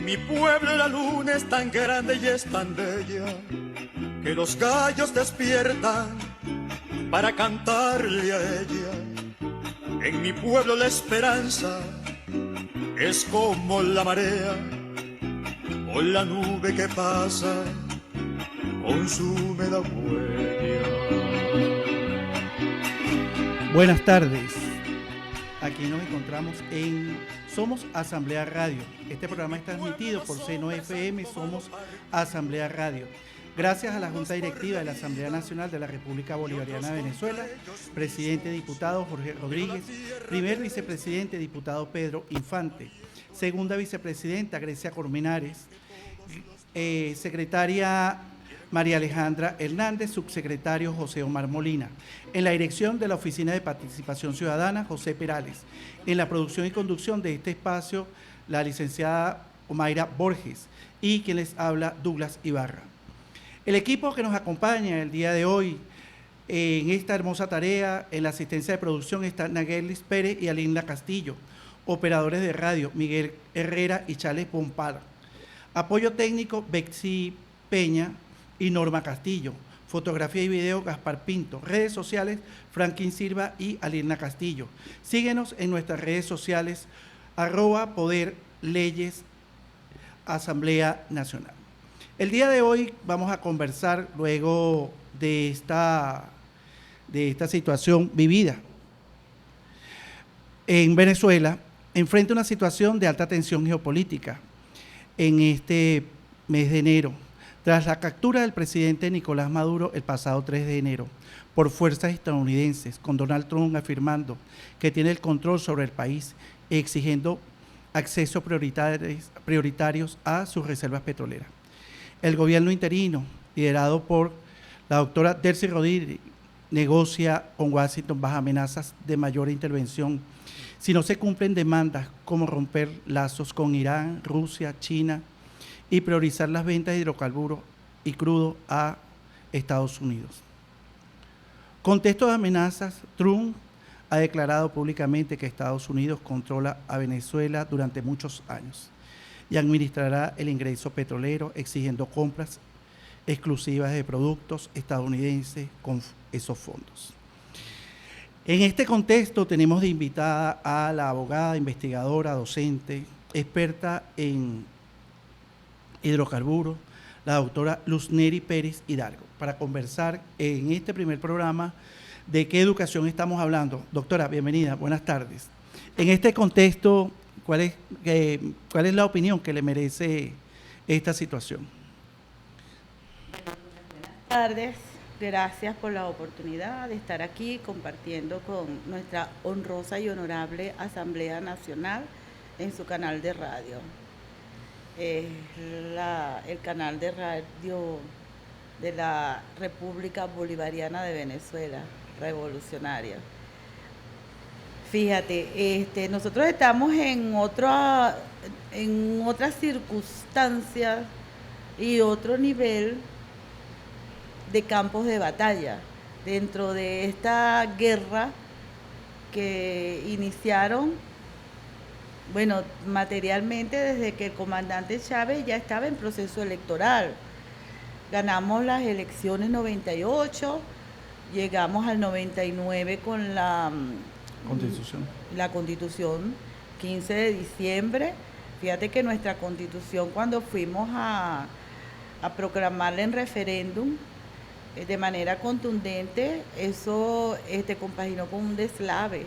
mi pueblo la luna es tan grande y es tan bella que los gallos despiertan para cantarle a ella. En mi pueblo la esperanza es como la marea o la nube que pasa consume la huella. Buenas tardes. Aquí nos encontramos en Somos Asamblea Radio. Este programa es transmitido por Seno FM Somos Asamblea Radio. Gracias a la Junta Directiva de la Asamblea Nacional de la República Bolivariana de Venezuela, presidente diputado Jorge Rodríguez, primer vicepresidente diputado Pedro Infante, segunda vicepresidenta Grecia Colmenares, secretaria María Alejandra Hernández, subsecretario José Omar Molina. En la dirección de la Oficina de Participación Ciudadana, José Perales. En la producción y conducción de este espacio, la licenciada Omaira Borges y quien les habla, Douglas Ibarra. El equipo que nos acompaña el día de hoy en esta hermosa tarea, en la asistencia de producción, está Naguelis Pérez y Alinda Castillo, operadores de radio, Miguel Herrera y Charles Pompala. Apoyo técnico, Betsy Peña y Norma Castillo. Fotografía y video, Gaspar Pinto. Redes sociales, Franklin Silva y Alina Castillo. Síguenos en nuestras redes sociales, @Poder Leyes Asamblea Nacional. El día de hoy vamos a conversar luego de esta situación vivida en Venezuela, enfrente a una situación de alta tensión geopolítica en este mes de enero, tras la captura del presidente Nicolás Maduro el pasado 3 de enero por fuerzas estadounidenses, con Donald Trump afirmando que tiene el control sobre el país y exigiendo acceso prioritarios a sus reservas petroleras. El gobierno interino, liderado por la doctora Delcy Rodríguez, negocia con Washington bajo amenazas de mayor intervención si no se cumplen demandas como romper lazos con Irán, Rusia, China y priorizar las ventas de hidrocarburos y crudo a Estados Unidos. Contexto de amenazas, Trump ha declarado públicamente que Estados Unidos controla a Venezuela durante muchos años y administrará el ingreso petrolero, exigiendo compras exclusivas de productos estadounidenses con esos fondos. En este contexto tenemos de invitada a la abogada, investigadora, docente, experta en hidrocarburos, la doctora Luzneri Pérez Hidalgo, para conversar en este primer programa de qué educación estamos hablando. Doctora, bienvenida, buenas tardes. En este contexto, ¿cuál es la opinión que le merece esta situación? Buenas tardes, gracias por la oportunidad de estar aquí compartiendo con nuestra honrosa y honorable Asamblea Nacional en su canal de radio. El canal de radio de la República Bolivariana de Venezuela, revolucionaria. Fíjate, nosotros estamos en otras circunstancias y otro nivel de campos de batalla dentro de esta guerra que iniciaron, bueno, materialmente desde que el comandante Chávez ya estaba en proceso electoral. Ganamos las elecciones 98, llegamos al 99 con la Constitución, 15 de diciembre. Fíjate que nuestra Constitución, cuando fuimos a proclamarla en referéndum de manera contundente, eso compaginó con un deslave.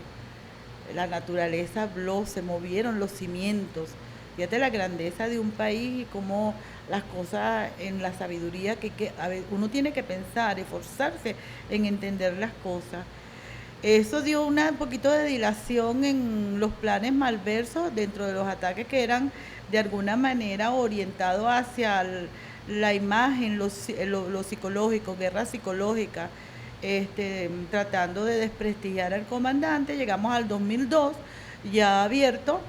La naturaleza habló, se movieron los cimientos. Fíjate la grandeza de un país y cómo las cosas en la sabiduría que a ver, uno tiene que pensar, esforzarse en entender las cosas. Eso dio un poquito de dilación en los planes malversos dentro de los ataques que eran de alguna manera orientados hacia la imagen, lo psicológico, guerra psicológica, tratando de desprestigiar al comandante. Llegamos al 2002 ya abierto,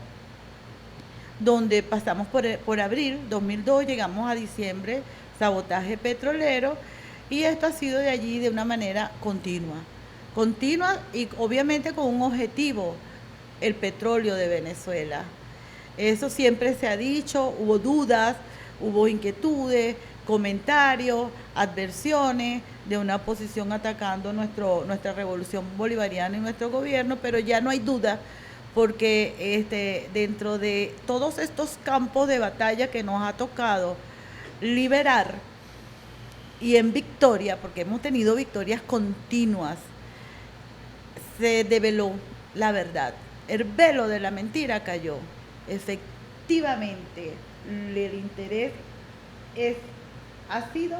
donde pasamos por abril 2002, llegamos a diciembre, sabotaje petrolero, y esto ha sido de allí de una manera continua y obviamente con un objetivo, el petróleo de Venezuela. Eso siempre se ha dicho, hubo dudas, hubo inquietudes, comentarios, adversiones de una oposición atacando nuestra revolución bolivariana y nuestro gobierno, pero ya no hay duda porque dentro de todos estos campos de batalla que nos ha tocado liberar y en victoria, porque hemos tenido victorias continuas, se develó la verdad. El velo de la mentira cayó. Efectivamente, el interés ha sido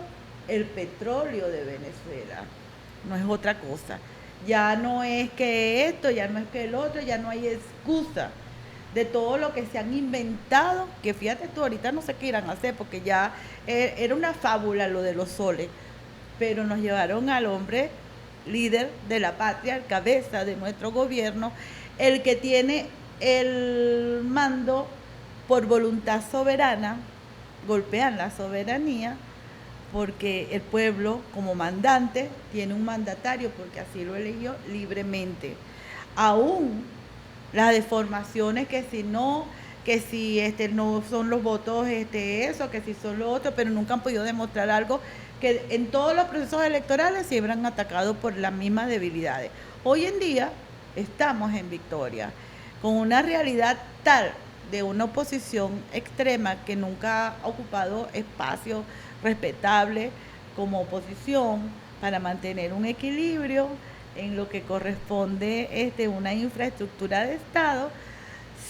el petróleo de Venezuela, no es otra cosa. Ya no es que esto, ya no es que el otro, ya no hay excusa de todo lo que se han inventado, que fíjate tú, ahorita no sé qué irán a hacer, porque ya era una fábula lo de los soles, pero nos llevaron al hombre líder de la patria, el cabeza de nuestro gobierno, el que tiene el mando por voluntad soberana, golpean la soberanía, porque el pueblo como mandante tiene un mandatario, porque así lo eligió libremente. Aún las deformaciones que si no son los votos eso, que si son lo otro, pero nunca han podido demostrar algo que en todos los procesos electorales siempre han atacado por las mismas debilidades. Hoy en día estamos en victoria, con una realidad tal de una oposición extrema que nunca ha ocupado espacios respetables como oposición para mantener un equilibrio en lo que corresponde una infraestructura de Estado,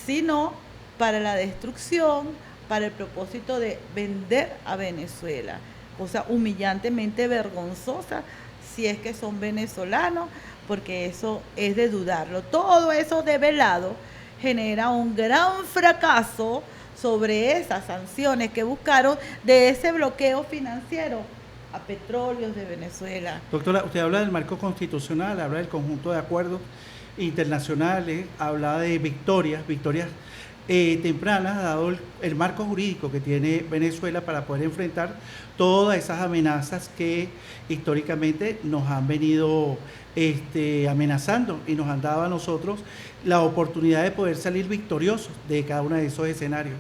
sino para la destrucción, para el propósito de vender a Venezuela, cosa humillantemente vergonzosa si es que son venezolanos, porque eso es de dudarlo. Todo eso develado genera un gran fracaso sobre esas sanciones que buscaron de ese bloqueo financiero a petróleos de Venezuela. Doctora, usted habla del marco constitucional, habla del conjunto de acuerdos internacionales, habla de victorias tempranas, dado el marco jurídico que tiene Venezuela para poder enfrentar todas esas amenazas que históricamente nos han venido amenazando y nos han dado a nosotros la oportunidad de poder salir victoriosos de cada uno de esos escenarios.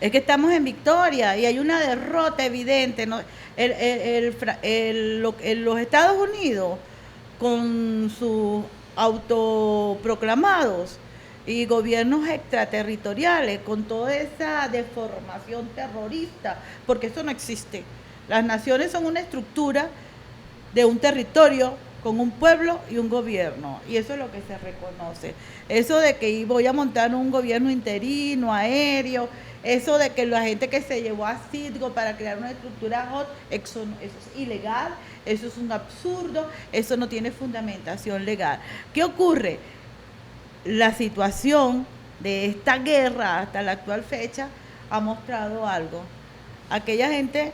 Es que estamos en victoria y hay una derrota evidente, ¿no? Los Estados Unidos, con sus autoproclamados y gobiernos extraterritoriales, con toda esa deformación terrorista, porque eso no existe. Las naciones son una estructura de un territorio con un pueblo y un gobierno, y eso es lo que se reconoce. Eso de que voy a montar un gobierno interino, aéreo, eso de que la gente que se llevó a Citgo para crear una estructura hot, eso es ilegal, eso es un absurdo, eso no tiene fundamentación legal. ¿Qué ocurre? La situación de esta guerra hasta la actual fecha ha mostrado algo. Aquella gente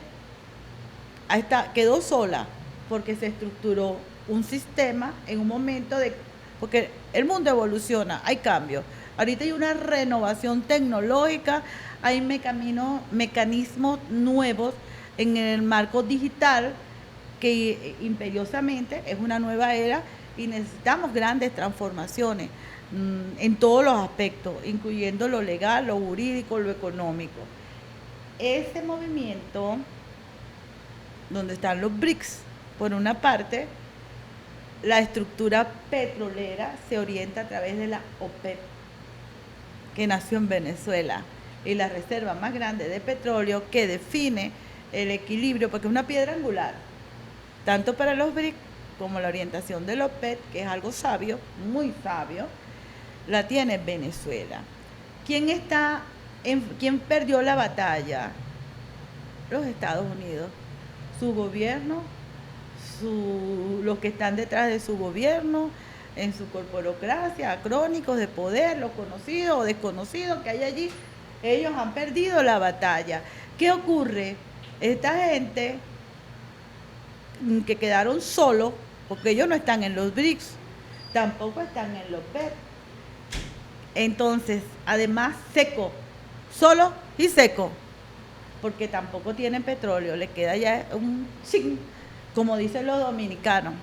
quedó sola porque se estructuró un sistema en un momento porque el mundo evoluciona, hay cambios. Ahorita hay una renovación tecnológica, hay mecanismos nuevos en el marco digital que imperiosamente es una nueva era y necesitamos grandes transformaciones en todos los aspectos, incluyendo lo legal, lo jurídico, lo económico. Este movimiento, donde están los BRICS, por una parte, la estructura petrolera se orienta a través de la OPEP, que nació en Venezuela, y la reserva más grande de petróleo que define el equilibrio, porque es una piedra angular, tanto para los BRICS como la orientación de la OPEP, que es algo sabio, muy sabio, la tiene Venezuela. ¿Quién perdió la batalla? Los Estados Unidos, su gobierno, los que están detrás de su gobierno, en su corporocracia, acrónicos de poder, los conocidos o desconocidos que hay allí, ellos han perdido la batalla. ¿Qué ocurre? Esta gente que quedaron solos, porque ellos no están en los BRICS, tampoco están en los OPEP. Entonces, además, seco, solo y seco, porque tampoco tienen petróleo, le queda ya un ching, como dicen los dominicanos,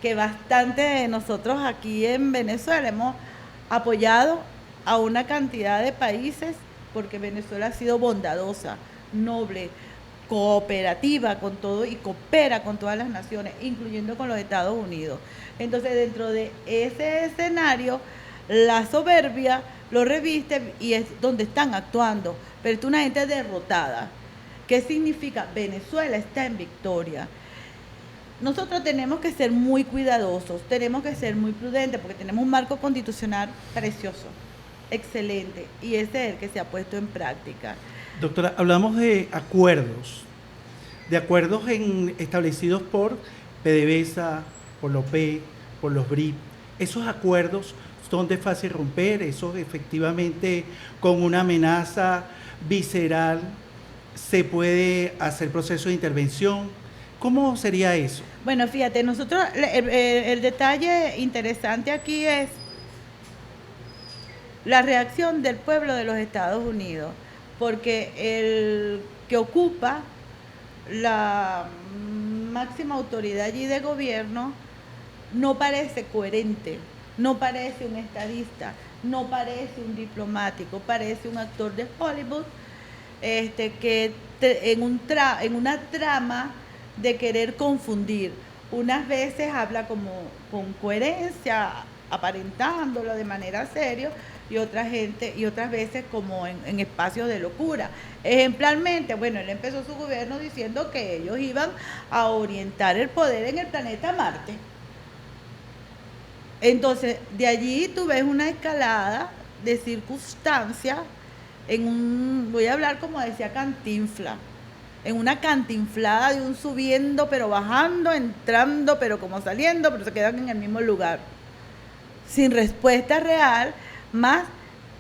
que bastante nosotros aquí en Venezuela hemos apoyado a una cantidad de países, porque Venezuela ha sido bondadosa, noble, cooperativa con todo y coopera con todas las naciones, incluyendo con los Estados Unidos. Entonces, dentro de ese escenario, la soberbia lo reviste y es donde están actuando. Pero es una gente derrotada. ¿Qué significa? Venezuela está en victoria. Nosotros tenemos que ser muy cuidadosos, tenemos que ser muy prudentes, porque tenemos un marco constitucional precioso, excelente, y ese es el que se ha puesto en práctica. Doctora, hablamos de acuerdos establecidos por PDVSA, por la OPE, por los BRIP. Esos acuerdos son de fácil romper, esos efectivamente con una amenaza visceral se puede hacer proceso de intervención. ¿Cómo sería eso? Bueno, fíjate, nosotros, el detalle interesante aquí es la reacción del pueblo de los Estados Unidos, porque el que ocupa la máxima autoridad allí de gobierno no parece coherente, no parece un estadista, no parece un diplomático, parece un actor de Hollywood que en una trama de querer confundir. Unas veces habla como con coherencia, aparentándolo de manera seria, y otras veces como en espacios de locura. Ejemplarmente, bueno, él empezó su gobierno diciendo que ellos iban a orientar el poder en el planeta Marte. Entonces, de allí tú ves una escalada de circunstancias voy a hablar como decía Cantinflas, en una cantinflada de un subiendo, pero bajando, entrando, pero como saliendo, pero se quedan en el mismo lugar. Sin respuesta real, más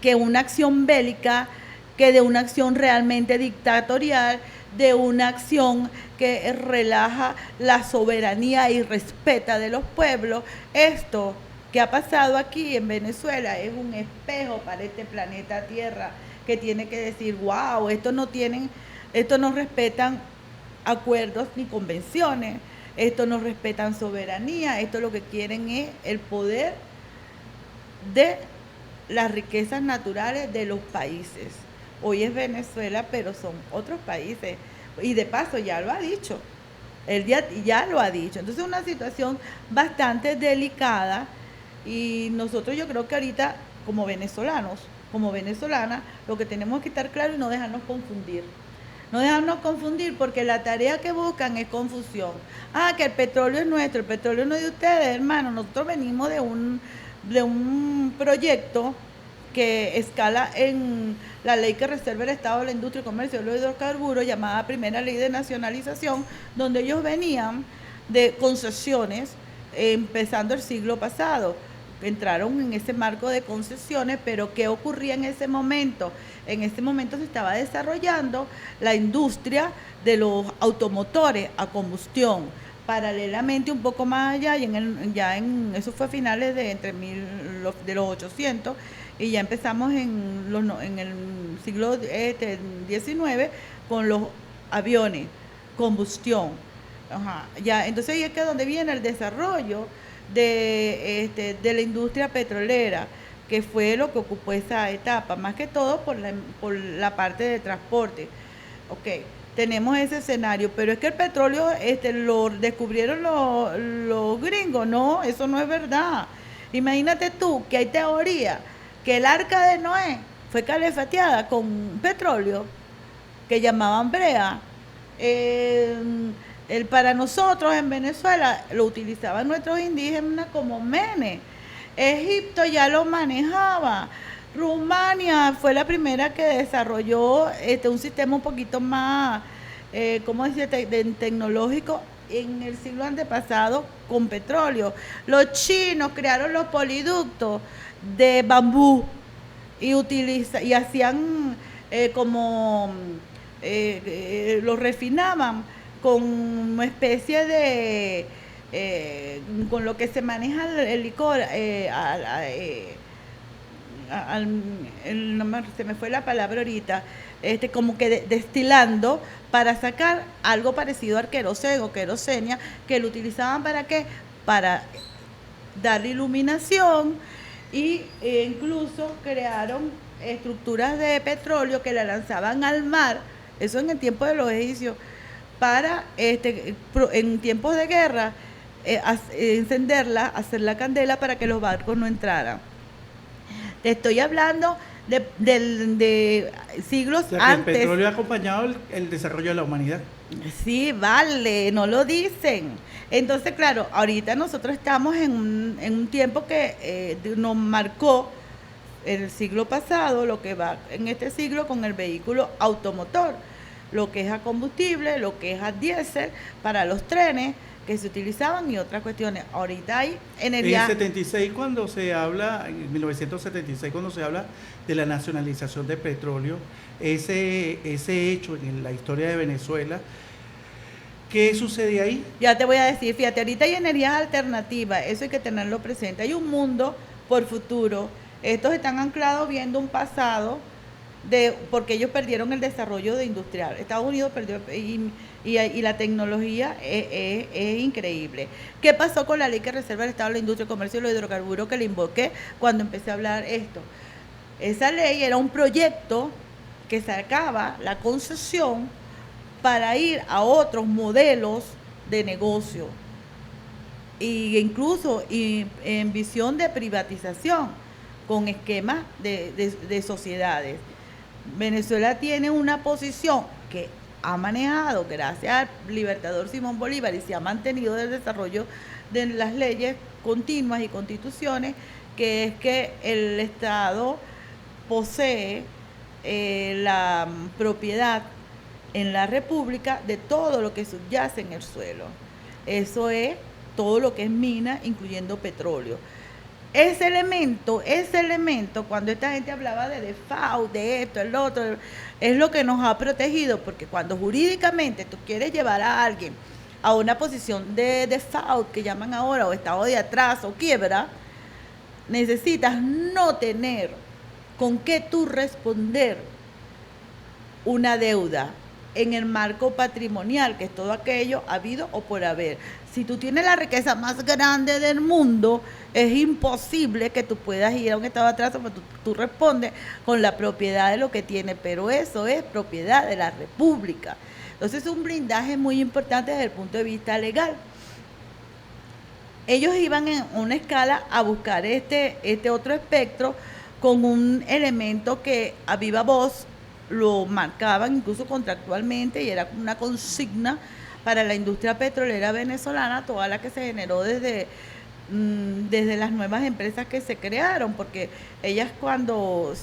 que una acción bélica, que de una acción realmente dictatorial, de una acción que relaja la soberanía y respeta de los pueblos. Esto que ha pasado aquí en Venezuela es un espejo para este planeta Tierra, que tiene que decir, wow, estos no respetan acuerdos ni convenciones, estos no respetan soberanía, esto lo que quieren es el poder de las riquezas naturales de los países. Hoy es Venezuela, pero son otros países. Y de paso ya lo ha dicho, él ya lo ha dicho. Entonces es una situación bastante delicada, y nosotros, yo creo que ahorita como venezolanos, como venezolanas, lo que tenemos que estar claro y no dejarnos confundir. No dejarnos confundir, porque la tarea que buscan es confusión. Ah, que el petróleo es nuestro, el petróleo no es de ustedes, hermano. Nosotros venimos de un proyecto que escala en la ley que reserva el Estado de la Industria y Comercio de los Hidrocarburos, llamada Primera Ley de Nacionalización, donde ellos venían de concesiones empezando el siglo pasado. Entraron en ese marco de concesiones, pero ¿qué ocurría en ese momento? En ese momento se estaba desarrollando la industria de los automotores a combustión. Paralelamente, un poco más allá, y eso fue a finales de los 800, y ya empezamos en el siglo XIX con los aviones, combustión. Ajá, ya, entonces ahí es que donde viene el desarrollo de la industria petrolera, que fue lo que ocupó esa etapa, más que todo por la parte de transporte. Ok, tenemos ese escenario, pero es que el petróleo lo descubrieron los gringos. No, eso no es verdad. Imagínate tú que hay teoría que el arca de Noé fue calefateada con petróleo que llamaban brea. Para nosotros en Venezuela lo utilizaban nuestros indígenas como mene. Egipto ya lo manejaba. Rumania fue la primera que desarrolló un sistema un poquito más, ¿cómo decir?, tecnológico en el siglo antepasado con petróleo. Los chinos crearon los poliductos de bambú y hacían lo refinaban con una especie de con lo que se maneja el licor, se me fue la palabra ahorita, como que destilando para sacar algo parecido al queroseno o querosenia, que lo utilizaban ¿para qué? Para darle iluminación incluso crearon estructuras de petróleo que la lanzaban al mar, eso en el tiempo de los egipcios, para en tiempos de guerra encenderla, hacer la candela para que los barcos no entraran. Te estoy hablando de siglos antes. El petróleo ha acompañado el desarrollo de la humanidad. Sí, vale, no lo dicen. Entonces, claro, ahorita nosotros estamos en un tiempo que nos marcó el siglo pasado, lo que va en este siglo con el vehículo automotor, lo que es a combustible, lo que es a diésel para los trenes que se utilizaban y otras cuestiones. Ahorita hay energía. En 76 cuando se habla, en 1976 cuando se habla de la nacionalización de petróleo, ese hecho en la historia de Venezuela, ¿qué sucede ahí? Ya te voy a decir, fíjate, ahorita hay energías alternativas, eso hay que tenerlo presente. Hay un mundo por futuro. Estos están anclados viendo un pasado porque ellos perdieron el desarrollo de industrial. Estados Unidos perdió y la tecnología es increíble. ¿Qué pasó con la ley que reserva el Estado de la Industria, Comercio y los Hidrocarburos que le invoqué cuando empecé a hablar esto? Esa ley era un proyecto que sacaba la concesión para ir a otros modelos de negocio e incluso en visión de privatización con esquemas de sociedades. Venezuela tiene una posición que ha manejado gracias al libertador Simón Bolívar y se ha mantenido del desarrollo de las leyes continuas y constituciones, que es que el Estado posee la propiedad en la República de todo lo que subyace en el suelo. Eso es todo lo que es mina, incluyendo petróleo. Ese elemento, cuando esta gente hablaba de default, de esto, el otro, es lo que nos ha protegido, porque cuando jurídicamente tú quieres llevar a alguien a una posición de default, que llaman ahora, o estado de atraso, o quiebra, necesitas no tener con qué tú responder una deuda en el marco patrimonial, que es todo aquello habido o por haber. Si tú tienes la riqueza más grande del mundo, es imposible que tú puedas ir a un estado de atraso, porque tú respondes con la propiedad de lo que tienes, pero eso es propiedad de la República. Entonces es un blindaje muy importante desde el punto de vista legal. Ellos iban en una escala a buscar este otro espectro con un elemento que a viva voz lo marcaban incluso contractualmente y era una consigna para la industria petrolera venezolana, toda la que se generó desde las nuevas empresas que se crearon, porque ellas cuando,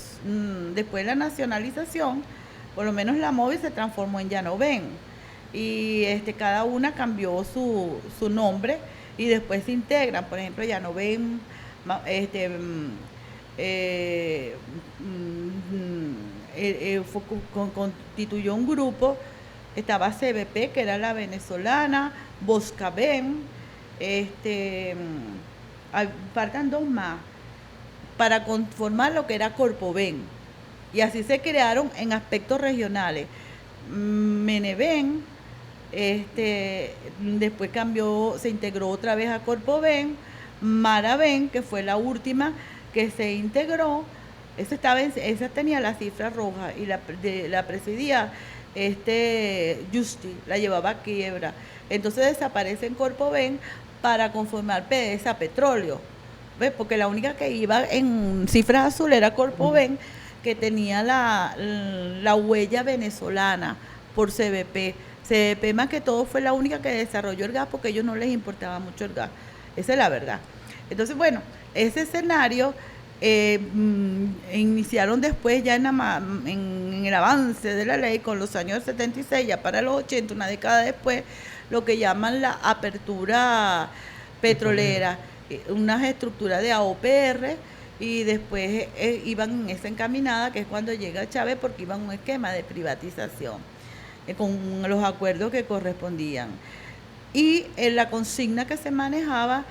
después de la nacionalización, por lo menos la Móvil se transformó en Llanoven, y cada una cambió su nombre y después se integran. Por ejemplo, Llanoven constituyó un grupo. Estaba CBP, que era la venezolana, Boscaben, faltan dos más, para conformar lo que era Corpoven. Y así se crearon en aspectos regionales. Meneven, después se integró otra vez a Corpoven. Maraven, que fue la última que se integró, esa tenía la cifra roja y la presidía Justi, la llevaba a quiebra. Entonces desaparece en Corpoven para conformar PDVSA Petróleo, ¿ves? Porque la única que iba en cifras azul era Corpoven, que tenía la huella venezolana por CBP. CBP más que todo fue la única que desarrolló el gas, porque a ellos no les importaba mucho el gas. Esa es la verdad. Entonces, bueno, ese escenario iniciaron después ya en el avance de la ley con los años 76, ya para los 80, una década después, lo que llaman la apertura petrolera, unas estructuras de AOPR, y después iban en esa encaminada, que es cuando llega Chávez, porque iban un esquema de privatización con los acuerdos que correspondían. Y en la consigna que se manejaba,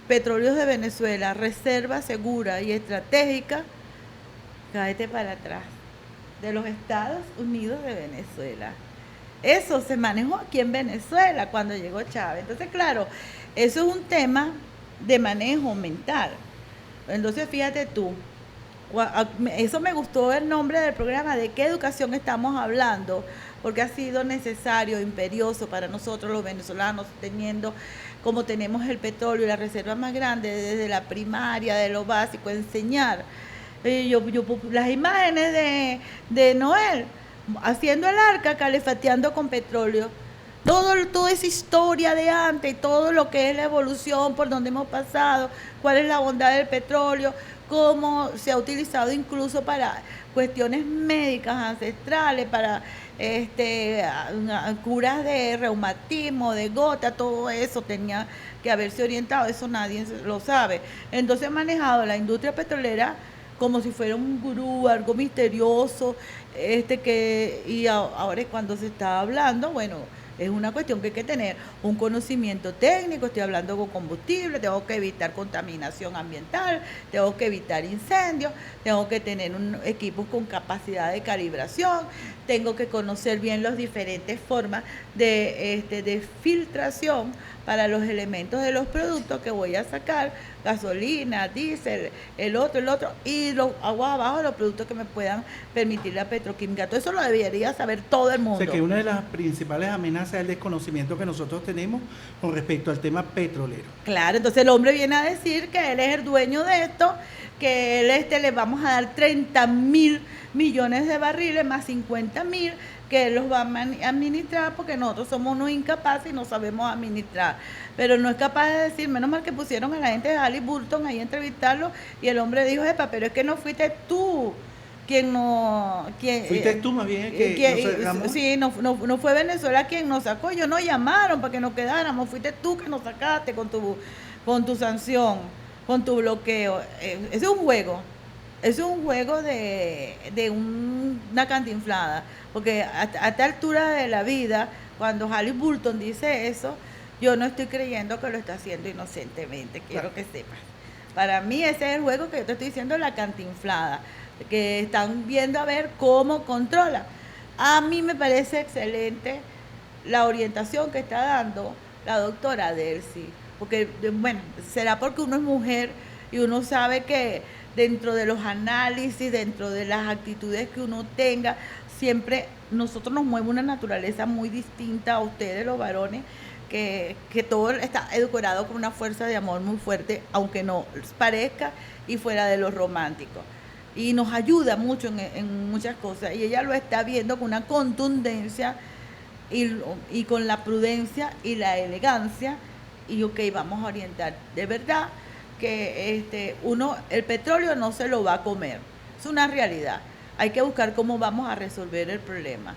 Petróleos de Venezuela, reserva segura y estratégica, cáete para atrás, de los Estados Unidos de Venezuela. Eso se manejó aquí en Venezuela cuando llegó Chávez. Entonces, claro, eso es un tema de manejo mental. Entonces, fíjate tú, eso me gustó el nombre del programa, de qué educación estamos hablando, porque ha sido necesario, imperioso para nosotros los venezolanos, teniendo como tenemos el petróleo y la reserva más grande desde la primaria, de lo básico, enseñar. Las imágenes de Noel haciendo el arca, calefateando con petróleo. Toda esa historia de antes, todo lo que es la evolución, por donde hemos pasado, cuál es la bondad del petróleo, cómo se ha utilizado incluso para cuestiones médicas ancestrales, para curas de reumatismo, de gota, todo eso tenía que haberse orientado, eso nadie lo sabe. Entonces ha manejado la industria petrolera como si fuera un gurú, algo misterioso, ahora es cuando se está hablando, bueno, es una cuestión que hay que tener un conocimiento técnico, estoy hablando con combustible, tengo que evitar contaminación ambiental, tengo que evitar incendios, tengo que tener equipos con capacidad de calibración, tengo que conocer bien las diferentes formas de filtración para los elementos de los productos que voy a sacar, gasolina, diésel, el otro, y los aguas abajo, los productos que me puedan permitir la petroquímica. Todo eso lo debería saber todo el mundo. O sea, que una de las principales amenazas es el desconocimiento que nosotros tenemos con respecto al tema petrolero. Claro, entonces el hombre viene a decir que él es el dueño de esto, que él le vamos a dar 30.000 millones de barriles más 50.000, que él los va a administrar porque nosotros somos unos incapaces y no sabemos administrar. Pero no es capaz de decir, menos mal que pusieron a la gente de Halliburton ahí a entrevistarlo y el hombre dijo, epa, pero es que no fuiste tú fuiste tú más bien que nos sacamos. Sí, no fue Venezuela quien nos sacó, ellos nos llamaron para que nos quedáramos, fuiste tú que nos sacaste con tu sanción, con tu bloqueo. Ese es un juego. Es un juego de una cantinflada, porque a esta altura de la vida, cuando Halliburton dice eso, yo no estoy creyendo que lo está haciendo inocentemente, quiero que sepas. Para mí ese es el juego que yo te estoy diciendo, la cantinflada, que están viendo a ver cómo controla. A mí me parece excelente la orientación que está dando la doctora Delcy, porque, bueno, será porque uno es mujer y uno sabe que dentro de los análisis, dentro de las actitudes que uno tenga, siempre nosotros nos mueve una naturaleza muy distinta a ustedes, los varones, que todo está decorado con una fuerza de amor muy fuerte, aunque no parezca y fuera de lo romántico. Y nos ayuda mucho en muchas cosas. Y ella lo está viendo con una contundencia y con la prudencia y la elegancia. Y ok, vamos a orientar. De verdad que el petróleo no se lo va a comer. Es una realidad. Hay que buscar cómo vamos a resolver el problema.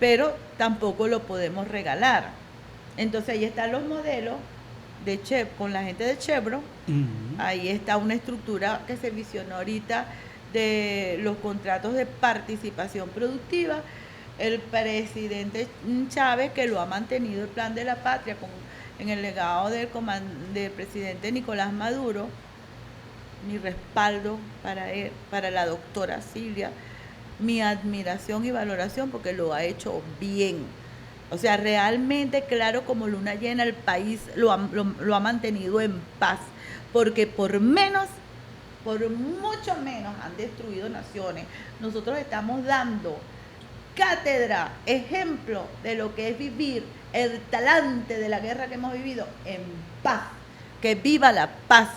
Pero tampoco lo podemos regalar. Entonces ahí están los modelos con la gente de Chevron. Uh-huh. Ahí está una estructura que se visionó ahorita de los contratos de participación productiva. El presidente Chávez, que lo ha mantenido el Plan de la Patria en el legado del presidente Nicolás Maduro. Mi respaldo para él, para la doctora Silvia, mi admiración y valoración porque lo ha hecho bien. O sea, realmente claro como luna llena, el país lo ha mantenido en paz, porque por mucho menos han destruido naciones. Nosotros estamos dando cátedra, ejemplo de lo que es vivir el talante de la guerra que hemos vivido en paz. Que viva la paz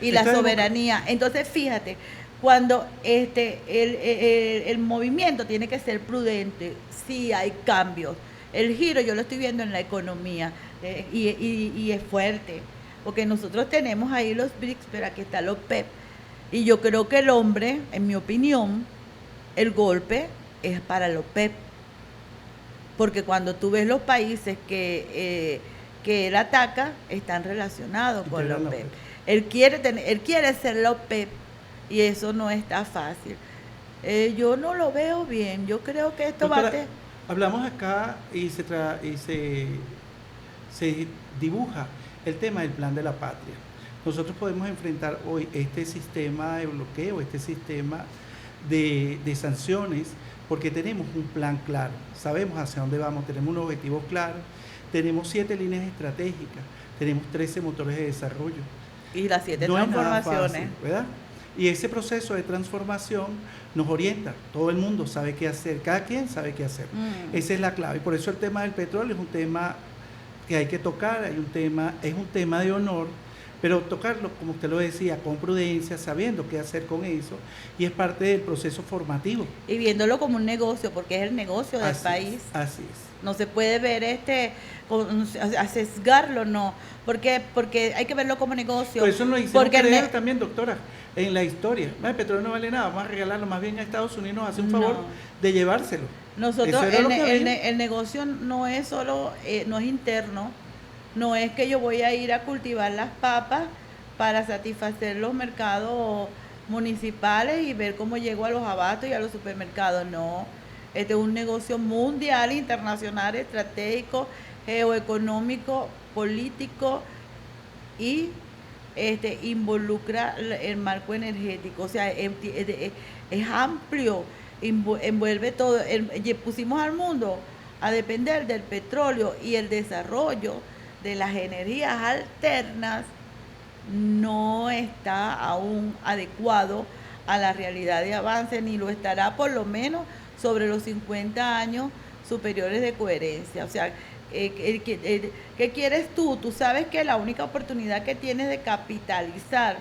y la soberanía. Entonces, fíjate, cuando el movimiento tiene que ser prudente, sí hay cambios. El giro yo lo estoy viendo en la economía y es fuerte, porque nosotros tenemos ahí los BRICS, pero aquí está los PEP. Y yo creo que el hombre, en mi opinión, el golpe es para los PEP. Porque cuando tú ves los países que él ataca, están relacionados con los PEP. Él quiere ser los PEP y eso no está fácil. Yo no lo veo bien. Yo creo que esto va a... Hablamos acá y se dibuja el tema del Plan de la Patria. Nosotros podemos enfrentar hoy este sistema de bloqueo, este sistema de sanciones, porque tenemos un plan claro, sabemos hacia dónde vamos, tenemos unos objetivos claros, tenemos 7 líneas estratégicas, tenemos 13 motores de desarrollo. Y las 7 no es nada transformaciones. fácil, ¿verdad? Y ese proceso de transformación nos orienta. Todo el mundo sabe qué hacer, cada quien sabe qué hacer. Esa es la clave. Y por eso el tema del petróleo es un tema que hay que tocar, es un tema de honor, pero tocarlo, como usted lo decía, con prudencia, sabiendo qué hacer con eso, y es parte del proceso formativo. Y viéndolo como un negocio, porque es el negocio del país. Así es. No se puede ver a sesgarlo, no, porque hay que verlo como negocio. Por eso nos hicieron porque creer también, doctora, en la historia. El petróleo no vale nada, vamos a regalarlo, más bien a Estados Unidos nos hace un favor de llevárselo. Nosotros, el negocio no es solo, no es interno, no es que yo voy a ir a cultivar las papas para satisfacer los mercados municipales y ver cómo llego a los abatos y a los supermercados, no. Este es un negocio mundial, internacional, estratégico, geoeconómico, político y involucra el marco energético, o sea, es amplio, envuelve todo. Pusimos al mundo a depender del petróleo y el desarrollo de las energías alternas no está aún adecuado a la realidad de avance, ni lo estará por lo menos sobre los 50 años superiores de coherencia. O sea, ¿qué quieres tú? Tú sabes que la única oportunidad que tienes de capitalizar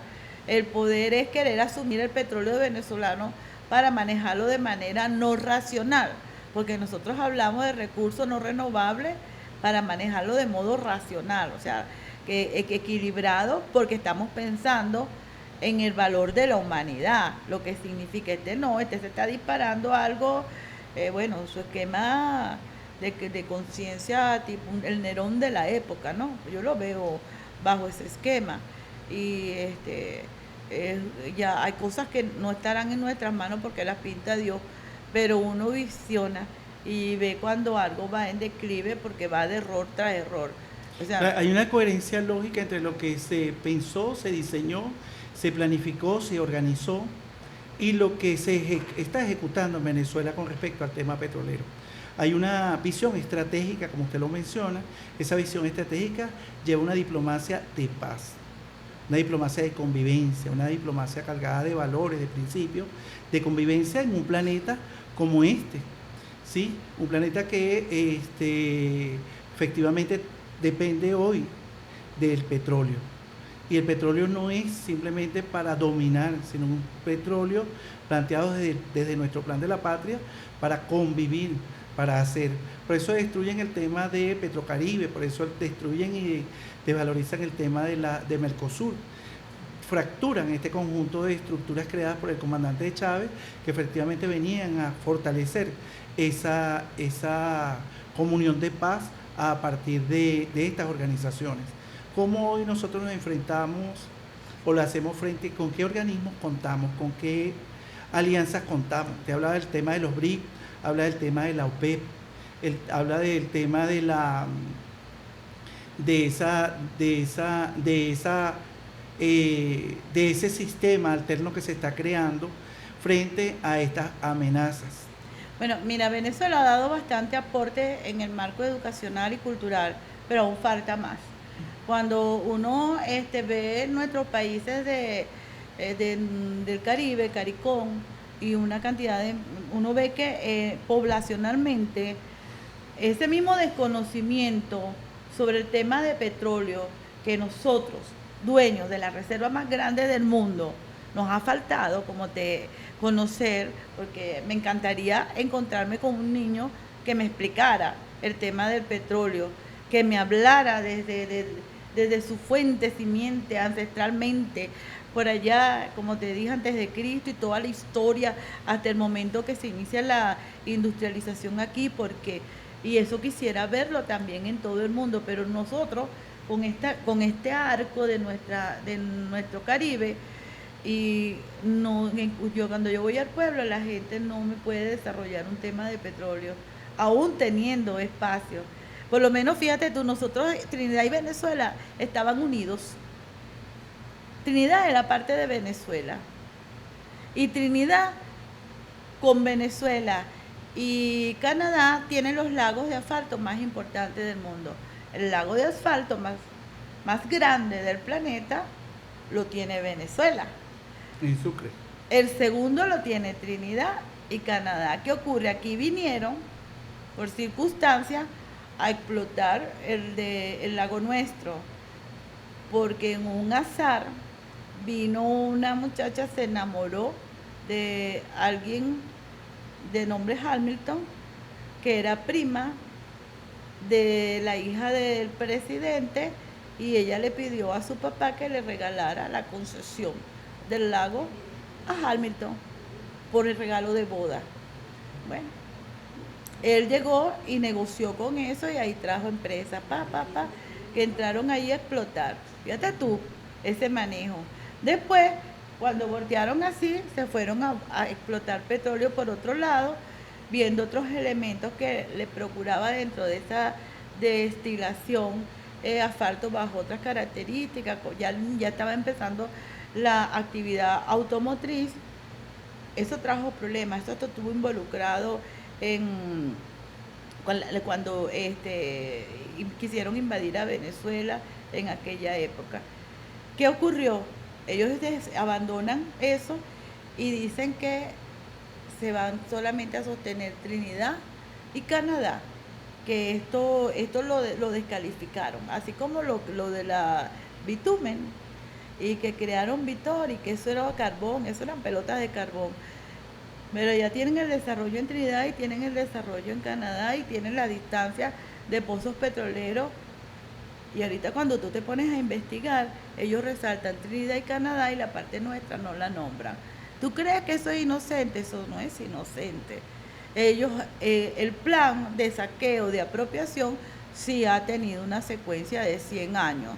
el poder es querer asumir el petróleo venezolano para manejarlo de manera no racional, porque nosotros hablamos de recursos no renovables para manejarlo de modo racional, o sea, que equilibrado, porque estamos pensando en el valor de la humanidad, lo que significa se está disparando algo, su esquema de conciencia tipo el Nerón de la época, ¿no? Yo lo veo bajo ese esquema y ya hay cosas que no estarán en nuestras manos porque las pinta Dios, pero uno visiona y ve cuando algo va en declive porque va de error tras error. O sea, hay una coherencia lógica entre lo que se pensó, se diseñó, se planificó, se organizó y lo que se está ejecutando en Venezuela con respecto al tema petrolero. Hay una visión estratégica, como usted lo menciona. Esa visión estratégica lleva una diplomacia de paz, una diplomacia de convivencia, una diplomacia cargada de valores, de principios, de convivencia en un planeta como este, ¿sí? Un planeta que efectivamente depende hoy del petróleo. Y el petróleo no es simplemente para dominar, sino un petróleo planteado desde nuestro plan de la patria para convivir, para hacer. Por eso destruyen el tema de Petrocaribe, por eso destruyen y desvalorizan el tema de Mercosur. Fracturan este conjunto de estructuras creadas por el comandante de Chávez, que efectivamente venían a fortalecer esa comunión de paz a partir de estas organizaciones. ¿Cómo hoy nosotros nos enfrentamos o le hacemos frente? ¿Con qué organismos contamos? ¿Con qué alianzas contamos? Te habla del tema de los BRIC, habla del tema de la OPEP, habla del tema de ese sistema alterno que se está creando frente a estas amenazas. Bueno, mira, Venezuela ha dado bastante aporte en el marco educacional y cultural, pero aún falta más. Cuando uno ve nuestros países del Caribe, CARICOM, y una cantidad uno ve que poblacionalmente ese mismo desconocimiento sobre el tema de petróleo que nosotros, dueños de la reserva más grande del mundo, nos ha faltado conocer, porque me encantaría encontrarme con un niño que me explicara el tema del petróleo, que me hablara desde su fuente, simiente, ancestralmente, por allá, como te dije, antes de Cristo y toda la historia hasta el momento que se inicia la industrialización aquí, y eso quisiera verlo también en todo el mundo, pero nosotros con este arco de nuestro Caribe, y cuando yo voy al pueblo, la gente no me puede desarrollar un tema de petróleo, aún teniendo espacio. Por lo menos, fíjate tú, nosotros, Trinidad y Venezuela, estaban unidos. Trinidad era parte de Venezuela. Y Trinidad con Venezuela y Canadá tienen los lagos de asfalto más importantes del mundo. El lago de asfalto más grande del planeta lo tiene Venezuela. En Sucre. El segundo lo tiene Trinidad y Canadá. ¿Qué ocurre? Aquí vinieron, por circunstancias, a explotar el lago Nuestro, porque en un azar vino una muchacha, se enamoró de alguien de nombre Hamilton, que era prima de la hija del presidente, y ella le pidió a su papá que le regalara la concesión del lago a Hamilton por el regalo de boda. Bueno, él llegó y negoció con eso y ahí trajo empresas, que entraron ahí a explotar. Fíjate tú, ese manejo. Después, cuando voltearon así, se fueron a explotar petróleo por otro lado, viendo otros elementos que le procuraba dentro de esa destilación, asfalto bajo otras características. Ya estaba empezando la actividad automotriz. Eso trajo problemas, eso estuvo involucrado cuando quisieron invadir a Venezuela en aquella época. ¿Qué ocurrió? Ellos abandonan eso y dicen que se van solamente a sostener Trinidad y Canadá, que esto lo descalificaron, así como lo de la bitumen, y que crearon Vitor y que eso era carbón, eso eran pelotas de carbón. Pero ya tienen el desarrollo en Trinidad y tienen el desarrollo en Canadá y tienen la distancia de pozos petroleros. Y ahorita cuando tú te pones a investigar, ellos resaltan Trinidad y Canadá y la parte nuestra no la nombran. ¿Tú crees que eso es inocente? Eso no es inocente. Ellos, el plan de saqueo, de apropiación, sí ha tenido una secuencia de 100 años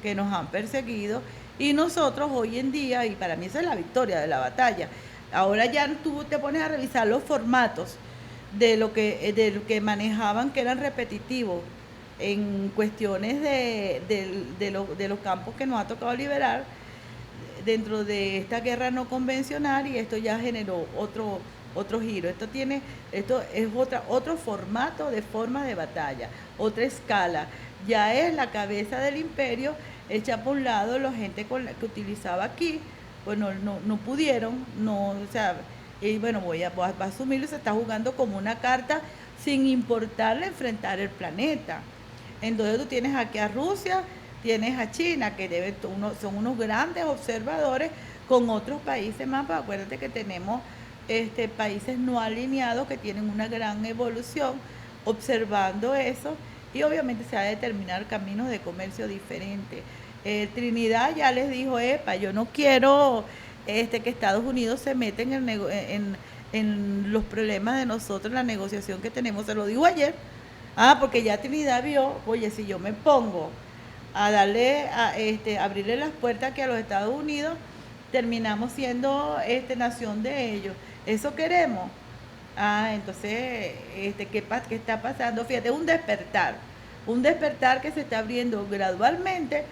que nos han perseguido, y nosotros hoy en día, y para mí esa es la victoria de la batalla, ahora ya tú te pones a revisar los formatos de lo que manejaban, que eran repetitivos en cuestiones de los campos que nos ha tocado liberar dentro de esta guerra no convencional, y esto ya generó otro giro. Esto es otro formato de forma de batalla, otra escala. Ya es la cabeza del imperio hecha por un lado, la gente que utilizaba aquí, pues no pudieron, o sea, y bueno, voy a asumirlo, se está jugando como una carta sin importarle enfrentar el planeta. Entonces tú tienes aquí a Rusia, tienes a China, que son unos grandes observadores con otros países más, pero acuérdate que tenemos países no alineados que tienen una gran evolución observando eso, y obviamente se va a determinar caminos de comercio diferentes. Trinidad ya les dijo, yo no quiero que Estados Unidos se meta en los problemas de nosotros, en la negociación que tenemos. Se lo digo ayer, porque ya Trinidad vio, oye, si yo me pongo a abrirle las puertas que a los Estados Unidos, terminamos siendo nación de ellos. ¿Eso queremos? Entonces, ¿qué está pasando? Fíjate, un despertar que se está abriendo gradualmente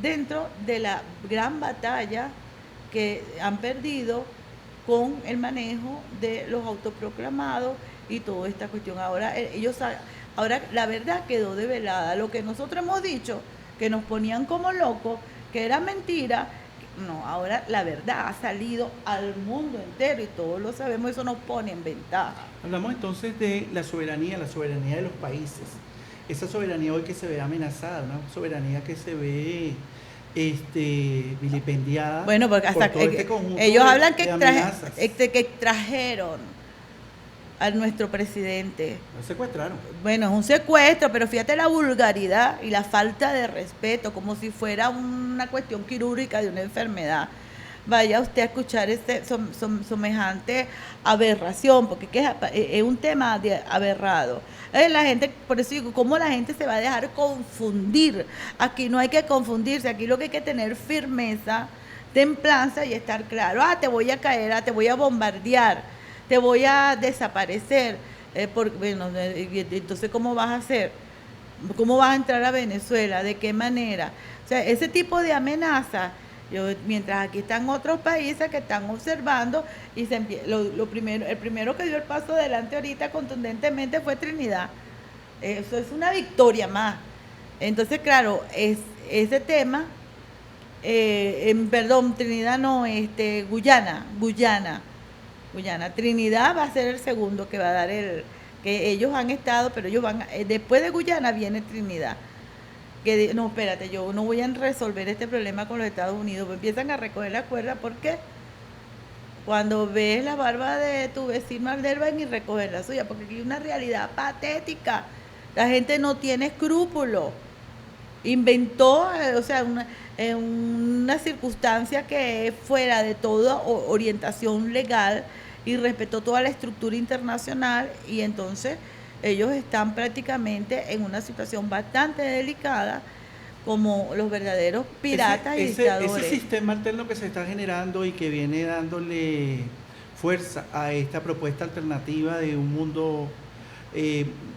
dentro de la gran batalla que han perdido con el manejo de los autoproclamados y toda esta cuestión. Ahora la verdad quedó develada. Lo que nosotros hemos dicho, que nos ponían como locos, que era mentira, no, ahora la verdad ha salido al mundo entero y todos lo sabemos, eso nos pone en ventaja. Hablamos entonces de la soberanía de los países. Esa soberanía hoy que se ve amenazada, una soberanía que se ve vilipendiada. Bueno, porque hasta por todo ellos hablan que extrajeron a nuestro presidente. Lo secuestraron. Bueno, es un secuestro, pero fíjate la vulgaridad y la falta de respeto, como si fuera una cuestión quirúrgica de una enfermedad. Vaya usted a escuchar semejante aberración, porque es un tema aberrado. La gente, por eso digo, ¿cómo la gente se va a dejar confundir? Aquí no hay que confundirse, aquí lo que hay que tener firmeza, templanza y estar claro. Te voy a caer, te voy a bombardear, te voy a desaparecer. Entonces, ¿cómo vas a hacer? ¿Cómo vas a entrar a Venezuela? ¿De qué manera? O sea, ese tipo de amenaza, mientras aquí están otros países que están observando, y el primero que dio el paso adelante ahorita contundentemente fue Trinidad. Eso es una victoria más. Entonces, claro, ese tema perdón, Trinidad no, Guyana. Trinidad va a ser el segundo que va a dar que ellos han estado, pero ellos van, después de Guyana viene Trinidad. No, espérate, yo no voy a resolver este problema con los Estados Unidos. Empiezan a recoger la cuerda porque cuando ves la barba de tu vecino arder, van y recoger la suya, porque aquí hay una realidad patética. La gente no tiene escrúpulos. Inventó, o sea, una circunstancia que es fuera de toda orientación legal y respetó toda la estructura internacional, y entonces ellos están prácticamente en una situación bastante delicada como los verdaderos piratas y dictadores. Ese sistema alterno que se está generando y que viene dándole fuerza a esta propuesta alternativa de un mundo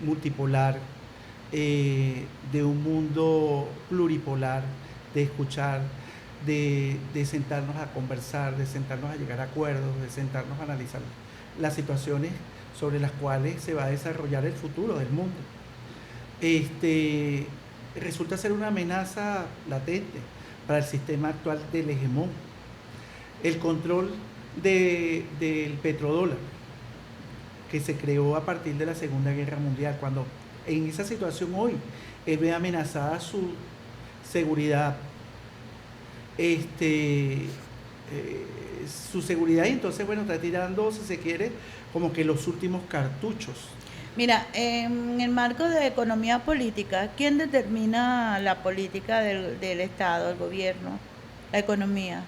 multipolar, de un mundo pluripolar, de escuchar, de sentarnos a conversar, de sentarnos a llegar a acuerdos, de sentarnos a analizar las situaciones sobre las cuales se va a desarrollar el futuro del mundo. Resulta ser una amenaza latente para el sistema actual del hegemón. El control del petrodólar, que se creó a partir de la Segunda Guerra Mundial, cuando en esa situación hoy él ve amenazada su seguridad, su seguridad, y entonces, bueno, está tirando, si se quiere, como que los últimos cartuchos. Mira, en el marco de economía política, ¿quién determina la política del Estado, el gobierno, la economía?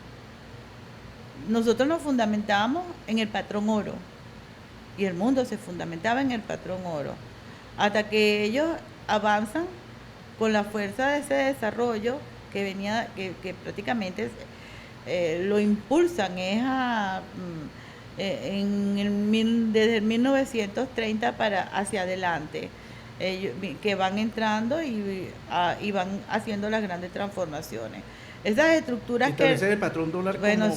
Nosotros nos fundamentamos en el patrón oro, y el mundo se fundamentaba en el patrón oro, hasta que ellos avanzan con la fuerza de ese desarrollo que venía, que prácticamente lo impulsan desde el 1930 hacia adelante, que van entrando y van haciendo las grandes transformaciones. Esas estructuras establecer el patrón dólar, bueno,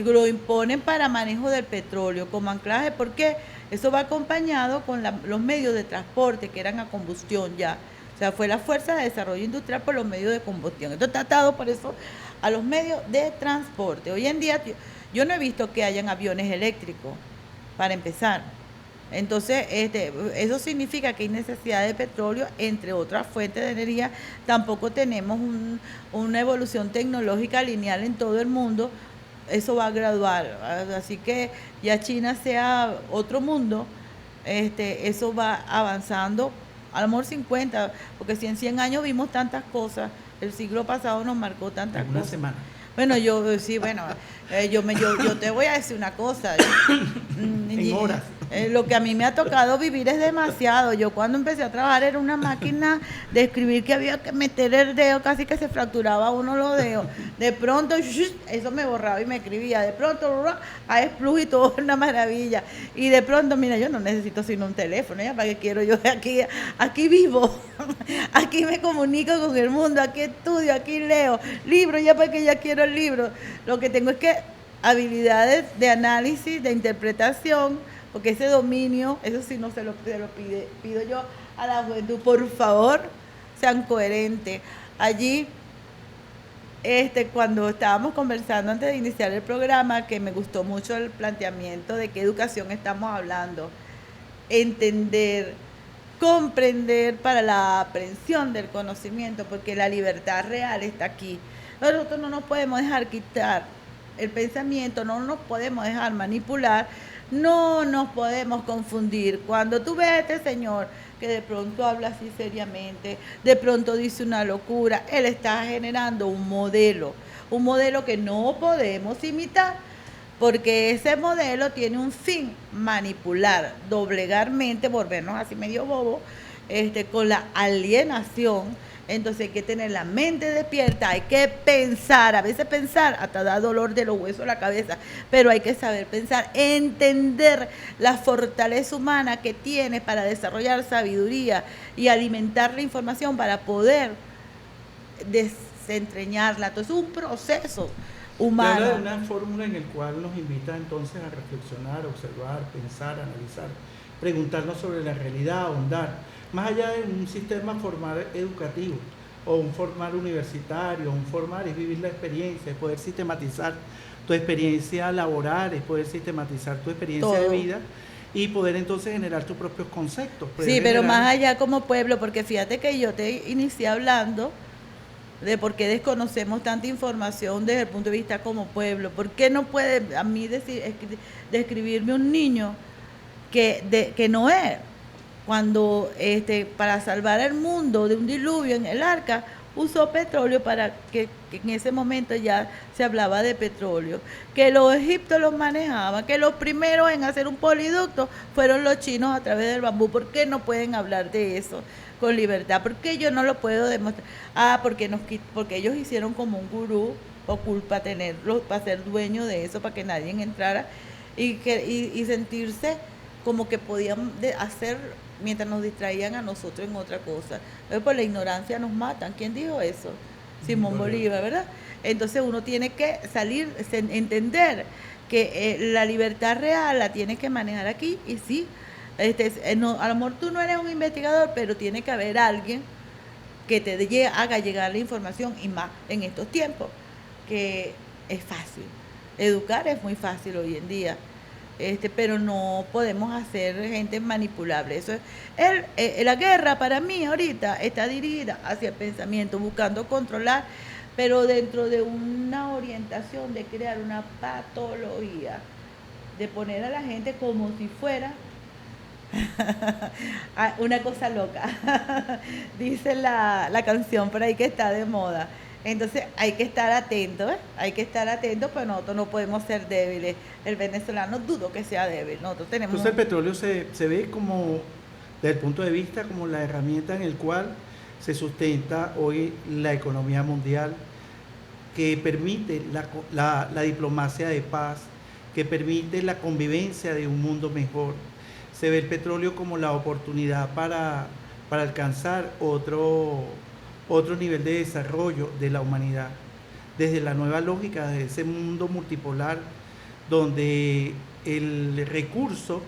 lo imponen para manejo del petróleo como anclaje, porque eso va acompañado con los medios de transporte que eran a combustión ya. O sea, fue la fuerza de desarrollo industrial por los medios de combustión. Esto está atado por eso a los medios de transporte. Hoy en día yo no he visto que hayan aviones eléctricos, para empezar. Entonces, eso significa que hay necesidad de petróleo, entre otras fuentes de energía. Tampoco tenemos una evolución tecnológica lineal en todo el mundo. Eso va a graduar. Así que ya China sea otro mundo, eso va avanzando. A lo mejor 50, porque si en 100 años vimos tantas cosas, el siglo pasado nos marcó tantas cosas. Una semana. Bueno, yo te voy a decir una cosa. En horas. Lo que a mí me ha tocado vivir es demasiado. Yo cuando empecé a trabajar era una máquina de escribir que había que meter el dedo, casi que se fracturaba uno los dedos. De pronto, eso me borraba y me escribía. De pronto, a Splug y todo una maravilla. Y de pronto, mira, yo no necesito sino un teléfono. ¿Ya para qué quiero yo? Aquí vivo. Aquí me comunico con el mundo. Aquí estudio, aquí leo. Libro, ya para que ya quiero el libro. Lo que tengo es que habilidades de análisis, de interpretación, porque ese dominio, eso sí no se lo pido yo a la juventud, por favor, sean coherentes. Allí, cuando estábamos conversando antes de iniciar el programa, que me gustó mucho el planteamiento de qué educación estamos hablando, entender, comprender para la aprehensión del conocimiento, porque la libertad real está aquí. Nosotros no nos podemos dejar quitar el pensamiento, no nos podemos dejar manipular, no nos podemos confundir. Cuando tú ves a este señor que de pronto habla así seriamente, de pronto dice una locura, él está generando un modelo que no podemos imitar, porque ese modelo tiene un fin: manipular, doblegarmente, volvernos así medio bobo, con la alienación. Entonces hay que tener la mente despierta, hay que pensar, a veces pensar hasta da dolor de los huesos a la cabeza, pero hay que saber pensar, entender la fortaleza humana que tiene para desarrollar sabiduría y alimentar la información para poder desentrañarla. Entonces es un proceso humano. Habla de una fórmula en la cual nos invita entonces a reflexionar, observar, pensar, analizar, preguntarnos sobre la realidad, ahondar. Más allá de un sistema formal educativo, o un formar universitario. Un formar es vivir la experiencia, es poder sistematizar tu experiencia laboral, es poder sistematizar tu experiencia de Todo. vida y poder entonces generar tus propios conceptos. Sí, pero más allá como pueblo, porque fíjate que yo te inicié hablando de por qué desconocemos tanta información desde el punto de vista como pueblo. ¿Por qué no puede a mí describirme un niño que Noé, cuando para salvar el mundo de un diluvio en el arca, usó petróleo para que en ese momento ya se hablaba de petróleo, que los egipcios los manejaban, que los primeros en hacer un poliducto fueron los chinos a través del bambú? ¿Por qué no pueden hablar de eso con libertad? ¿Por qué yo no lo puedo demostrar? Porque ellos hicieron como un gurú o culpa tenerlo para ser dueño de eso, para que nadie entrara y sentirse como que podían hacer mientras nos distraían a nosotros en otra cosa. Por la ignorancia nos matan. ¿Quién dijo eso? Simón Bolívar, ¿verdad? Entonces uno tiene que entender que la libertad real la tienes que manejar aquí, y sí, no, a lo mejor tú no eres un investigador, pero tiene que haber alguien que te haga llegar la información, y más en estos tiempos, que es fácil. Educar es muy fácil hoy en día. Pero no podemos hacer gente manipulable. Eso es, la guerra para mí ahorita está dirigida hacia el pensamiento, buscando controlar, pero dentro de una orientación de crear una patología, de poner a la gente como si fuera una cosa loca. Dice la canción por ahí que está de moda. Entonces hay que estar atentos, hay que estar atentos, pero nosotros no podemos ser débiles. El venezolano dudo que sea débil. Nosotros tenemos... Entonces el petróleo se ve como, desde el punto de vista, como la herramienta en el cual se sustenta hoy la economía mundial, que permite la diplomacia de paz, que permite la convivencia de un mundo mejor. Se ve el petróleo como la oportunidad para alcanzar otro nivel de desarrollo de la humanidad, desde la nueva lógica de ese mundo multipolar, donde el recurso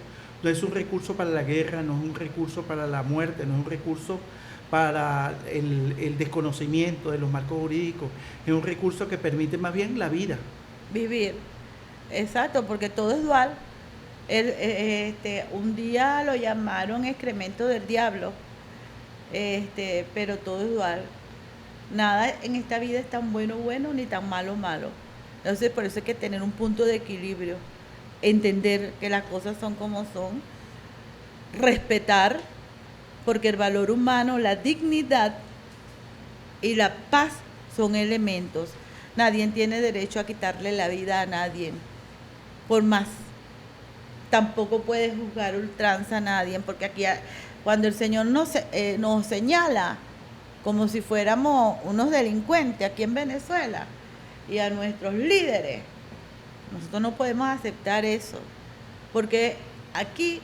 no es un recurso para la guerra, no es un recurso para la muerte, no es un recurso para el desconocimiento de los marcos jurídicos, es un recurso que permite más bien la vida. Vivir, exacto, porque todo es dual. Un día lo llamaron excremento del diablo, pero todo es dual. Nada en esta vida es tan bueno ni tan malo. Entonces por eso hay que tener un punto de equilibrio, entender que las cosas son como son, respetar, porque el valor humano, la dignidad y la paz son elementos. Nadie tiene derecho a quitarle la vida a nadie, por más. Tampoco puede juzgar ultranza a nadie, porque aquí cuando el Señor nos señala como si fuéramos unos delincuentes aquí en Venezuela, y a nuestros líderes, nosotros no podemos aceptar eso, porque aquí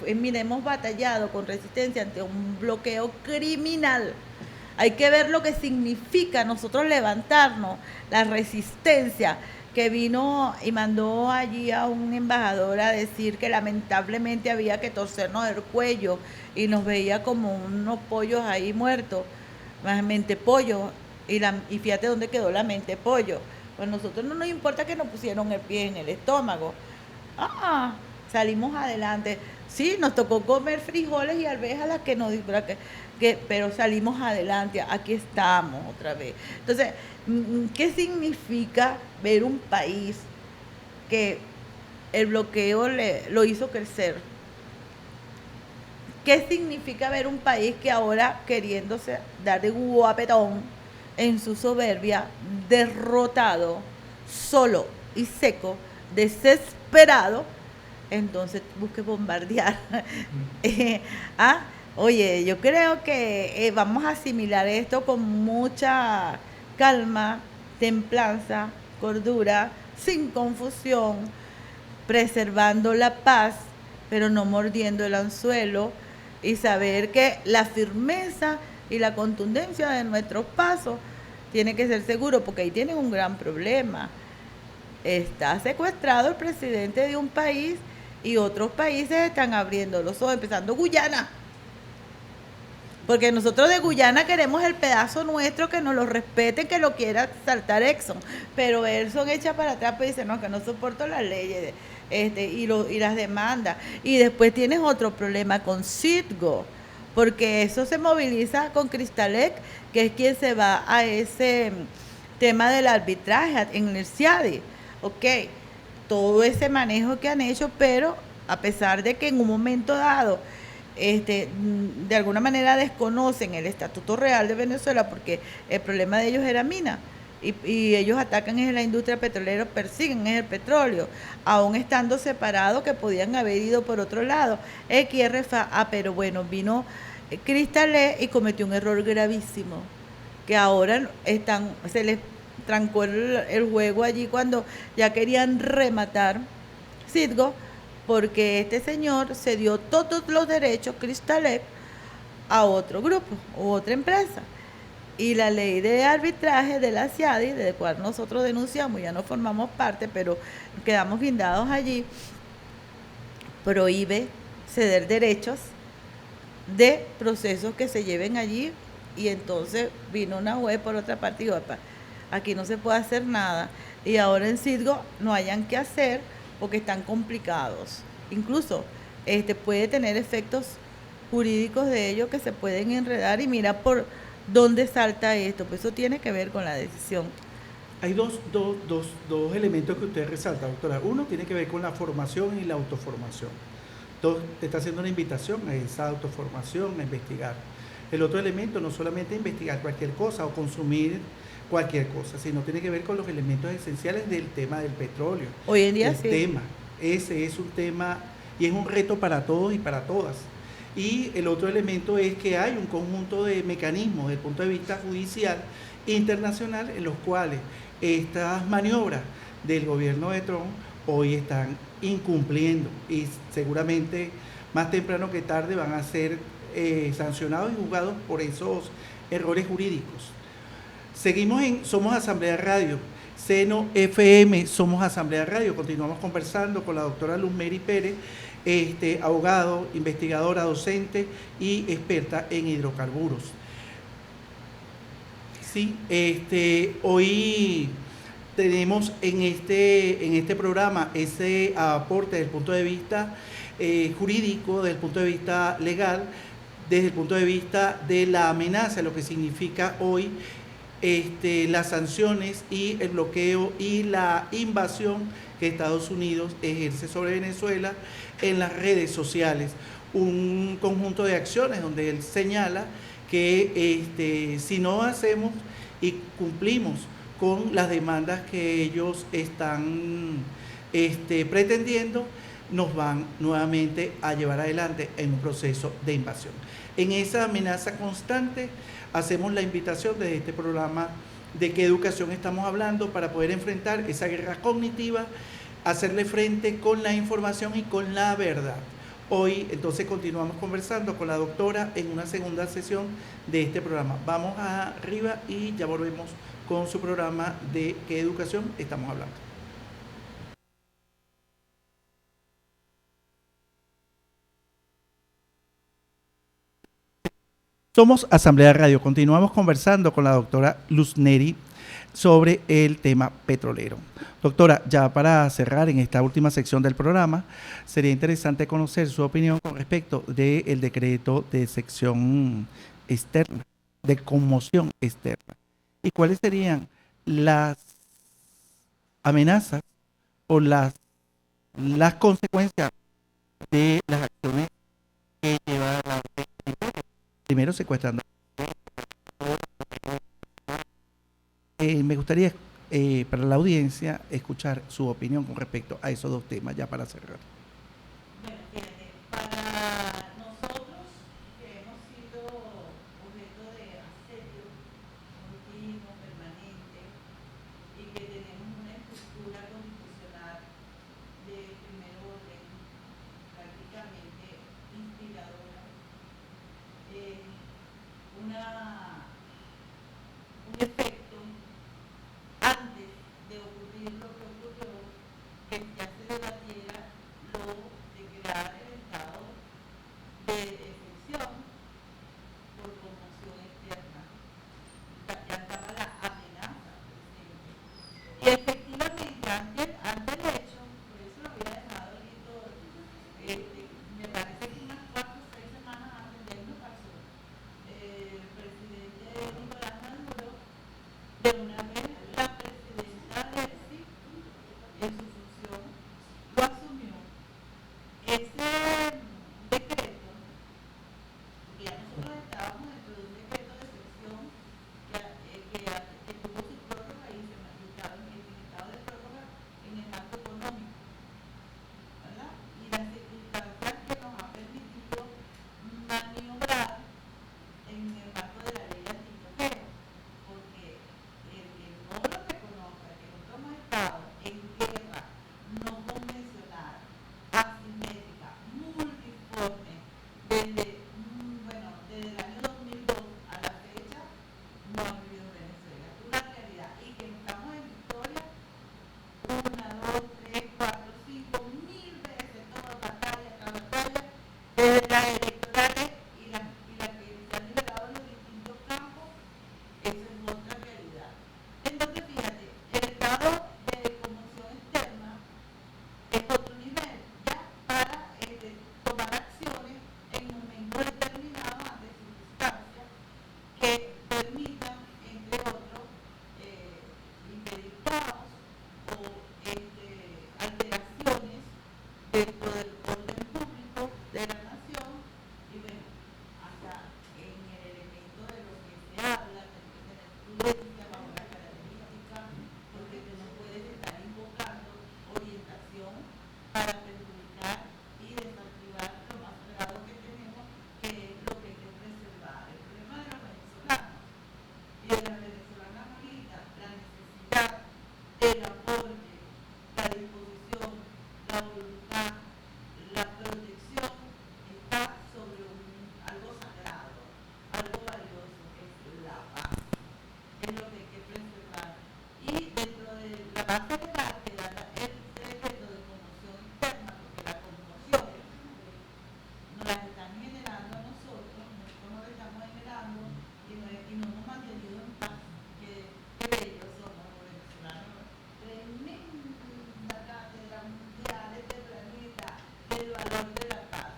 hemos batallado con resistencia ante un bloqueo criminal. Hay que ver lo que significa nosotros levantarnos, la resistencia que vino y mandó allí a un embajador a decir que lamentablemente había que torcernos el cuello, y nos veía como unos pollos ahí muertos, más mente pollo, y fíjate dónde quedó la mente pollo. Pues nosotros no nos importa que nos pusieron el pie en el estómago. Salimos adelante. Sí, nos tocó comer frijoles y arvejas, las que nos pero salimos adelante. Aquí estamos otra vez. Entonces, ¿qué significa ver un país que el bloqueo lo hizo crecer? ¿Qué significa ver un país que ahora, queriéndose dar de guapetón en su soberbia, derrotado, solo y seco, desesperado, entonces busque bombardear? Oye, yo creo que vamos a asimilar esto con mucha calma, templanza, cordura, sin confusión, preservando la paz, pero no mordiendo el anzuelo, y saber que la firmeza y la contundencia de nuestros pasos tiene que ser seguro, porque ahí tienen un gran problema. Está secuestrado el presidente de un país y otros países están abriendo los ojos, empezando Guyana. Porque nosotros de Guyana queremos el pedazo nuestro, que nos lo respeten, que lo quiera saltar Exxon. Pero Exxon echa para atrás y dice, no, que no soporto las leyes y las demandas. Y después tienes otro problema con Citgo, porque eso se moviliza con Cristalec, que es quien se va a ese tema del arbitraje en el CIADI. Ok, todo ese manejo que han hecho, pero a pesar de que en un momento dado de alguna manera desconocen el estatuto real de Venezuela, porque el problema de ellos era mina, y ellos atacan en la industria petrolera, persiguen es el petróleo, aún estando separados, que podían haber ido por otro lado, XRFA, pero bueno, vino Cristalé y cometió un error gravísimo, que ahora se les trancó el juego allí cuando ya querían rematar Citgo, porque este señor se dio todos los derechos, Cristalec, a otro grupo u otra empresa. Y la ley de arbitraje de la CIADI, de la cual nosotros denunciamos, ya no formamos parte, pero quedamos guindados allí, prohíbe ceder derechos de procesos que se lleven allí. Y entonces vino una juez por otra parte y dijo, aquí no se puede hacer nada. Y ahora en Citgo no hayan que hacer porque están complicados. Incluso puede tener efectos jurídicos de ello que se pueden enredar, y mira por dónde salta esto. Pues eso tiene que ver con la decisión. Hay dos elementos que usted resalta, doctora. Uno tiene que ver con la formación y la autoformación. Dos, te está haciendo una invitación a esa autoformación, a investigar. El otro elemento, no solamente investigar cualquier cosa o consumir cualquier cosa, sino tiene que ver con los elementos esenciales del tema del petróleo. Hoy en día sí. Ese es un tema y es un reto para todos y para todas. Y el otro elemento es que hay un conjunto de mecanismos desde el punto de vista judicial internacional en los cuales estas maniobras del gobierno de Trump hoy están incumpliendo, y seguramente más temprano que tarde van a ser sancionados y juzgados por esos errores jurídicos. Seguimos en Somos Asamblea Radio, Seno FM, Somos Asamblea Radio. Continuamos conversando con la doctora Luzmeri Pérez, abogado, investigadora, docente y experta en hidrocarburos. Sí, hoy tenemos en este programa ese aporte desde el punto de vista jurídico, desde el punto de vista legal, desde el punto de vista de la amenaza, lo que significa hoy las sanciones y el bloqueo y la invasión que Estados Unidos ejerce sobre Venezuela en las redes sociales. Un conjunto de acciones donde él señala que si no hacemos y cumplimos con las demandas que ellos están pretendiendo, nos van nuevamente a llevar adelante en un proceso de invasión. En esa amenaza constante, hacemos la invitación desde este programa de qué educación estamos hablando para poder enfrentar esa guerra cognitiva, hacerle frente con la información y con la verdad. Hoy entonces continuamos conversando con la doctora en una segunda sesión de este programa. Vamos arriba y ya volvemos con su programa de qué educación estamos hablando. Somos Asamblea Radio. Continuamos conversando con la doctora Luzmeri sobre el tema petrolero. Doctora, ya para cerrar en esta última sección del programa, sería interesante conocer su opinión con respecto del decreto de sección externa, de conmoción externa. ¿Y cuáles serían las amenazas o las consecuencias de las acciones que lleva la primero secuestrando? Me gustaría para la audiencia escuchar su opinión con respecto a esos dos temas, ya para cerrar. Bueno, fíjate, para nosotros que hemos sido objeto de asedio continuo, permanente, y que tenemos una estructura constitucional de primer orden prácticamente inspiradora, un efecto antes de ocurrir lo que ocurrió, que ya se debatiera lo de una vez la presidenta del CIC, en su función, lo asumió. Ese decreto, porque ya nosotros estábamos dentro de un decreto de excepción que tuvo su prórroga y se manifestaba en el estado de prórroga en el marco económico, ¿verdad? Y las circunstancias que nos han permitido maniobrar en el marco de la ley antibloqueo, porque el que no lo reconozca, que nosotros hemos estado en guerra no convencional, asimétrica, multiforme, desde el año 2002 a la fecha, no ha vivido en Venezuela. Es una realidad. Y que estamos en victoria, 1, 2, 3, 4, 5, 1000 veces, todas batallas, cada batalla, desde las electorales y las que se han liberado en los distintos campos, eso es otra realidad. Entonces, fíjate, el estado de conmoción externa es otro nivel, ya para tomar acciones en momentos determinados ante circunstancias que permitan, entre otros, impedir caos o alteraciones dentro del orden público de la nación. Y bueno, hasta en el elemento de lo que se habla, tenemos que tener prudencia bajo las características, porque tú no puedes estar invocando orientación para perjudicar y desactivar lo más sagrado que tenemos, que es lo que hay que preservar. El problema de los venezolanos y de las venezolanas ahorita, la necesidad del aporte, la disposición, la voluntad, la protección, está sobre algo sagrado, algo valioso, que es la paz. Es lo que hay que preservar. Y dentro de la base legal que da el decreto de conmoción interna, porque las conmociones nos las están generando a nosotros nos las estamos generando y no hemos mantenido en paz, que bellos somos los venezolanos, tremenda cátedra mundial de planeta, del valor de la paz.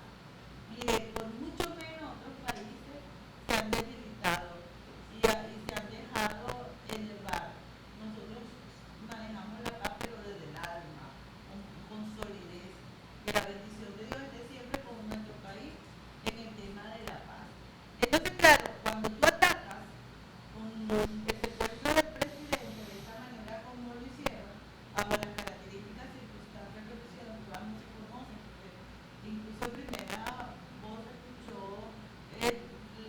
Mire, por mucho menos otros países se han debilitado y se han dejado elevar. Nosotros manejamos la paz, pero desde el alma, con solidez. Que la bendición de Dios esté siempre con nuestro país en el tema de la paz. Entonces, claro, cuando tú atacas con el secuestro del presidente de esta manera como lo hicieron, bajo las características y circunstancias que lo hicieron, todas no se conocen, porque incluso en primera voz se escuchó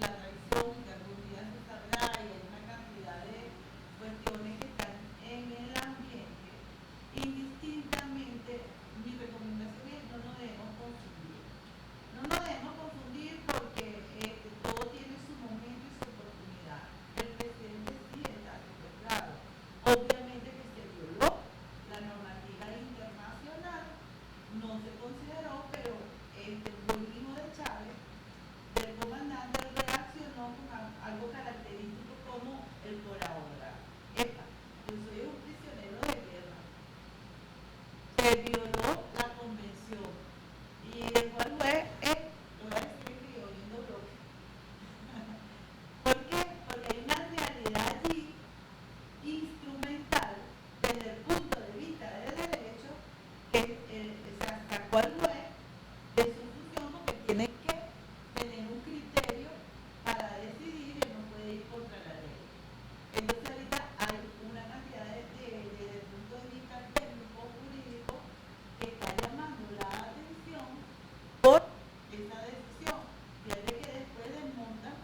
la traición que algún día se sabrá, y hay una cantidad de cuestiones que están en el ambiente. Indistintamente, mi recomendación es no nos debemos confundir. No nos debemos confundir porque todo tiene su momento y su oportunidad. El presidente sí está secuestrado. Obviamente que se violó la normativa internacional, no se consideró, pero el gobierno de Chávez, del comandante, reaccionó con algo característico como el por ahora. Epa, yo soy un prisionero de guerra. Se violó la convención y el cual fue, lo voy a decir escribiendo bloque. ¿Por qué? Porque hay una realidad allí instrumental desde el punto de vista del derecho que sacó al juez de su función, porque tiene que tener un criterio para decidir y no puede ir contra la ley. Entonces ahorita hay una cantidad desde el punto de vista técnico jurídico que está llamando la atención por esa decisión. Fíjate que después desmontan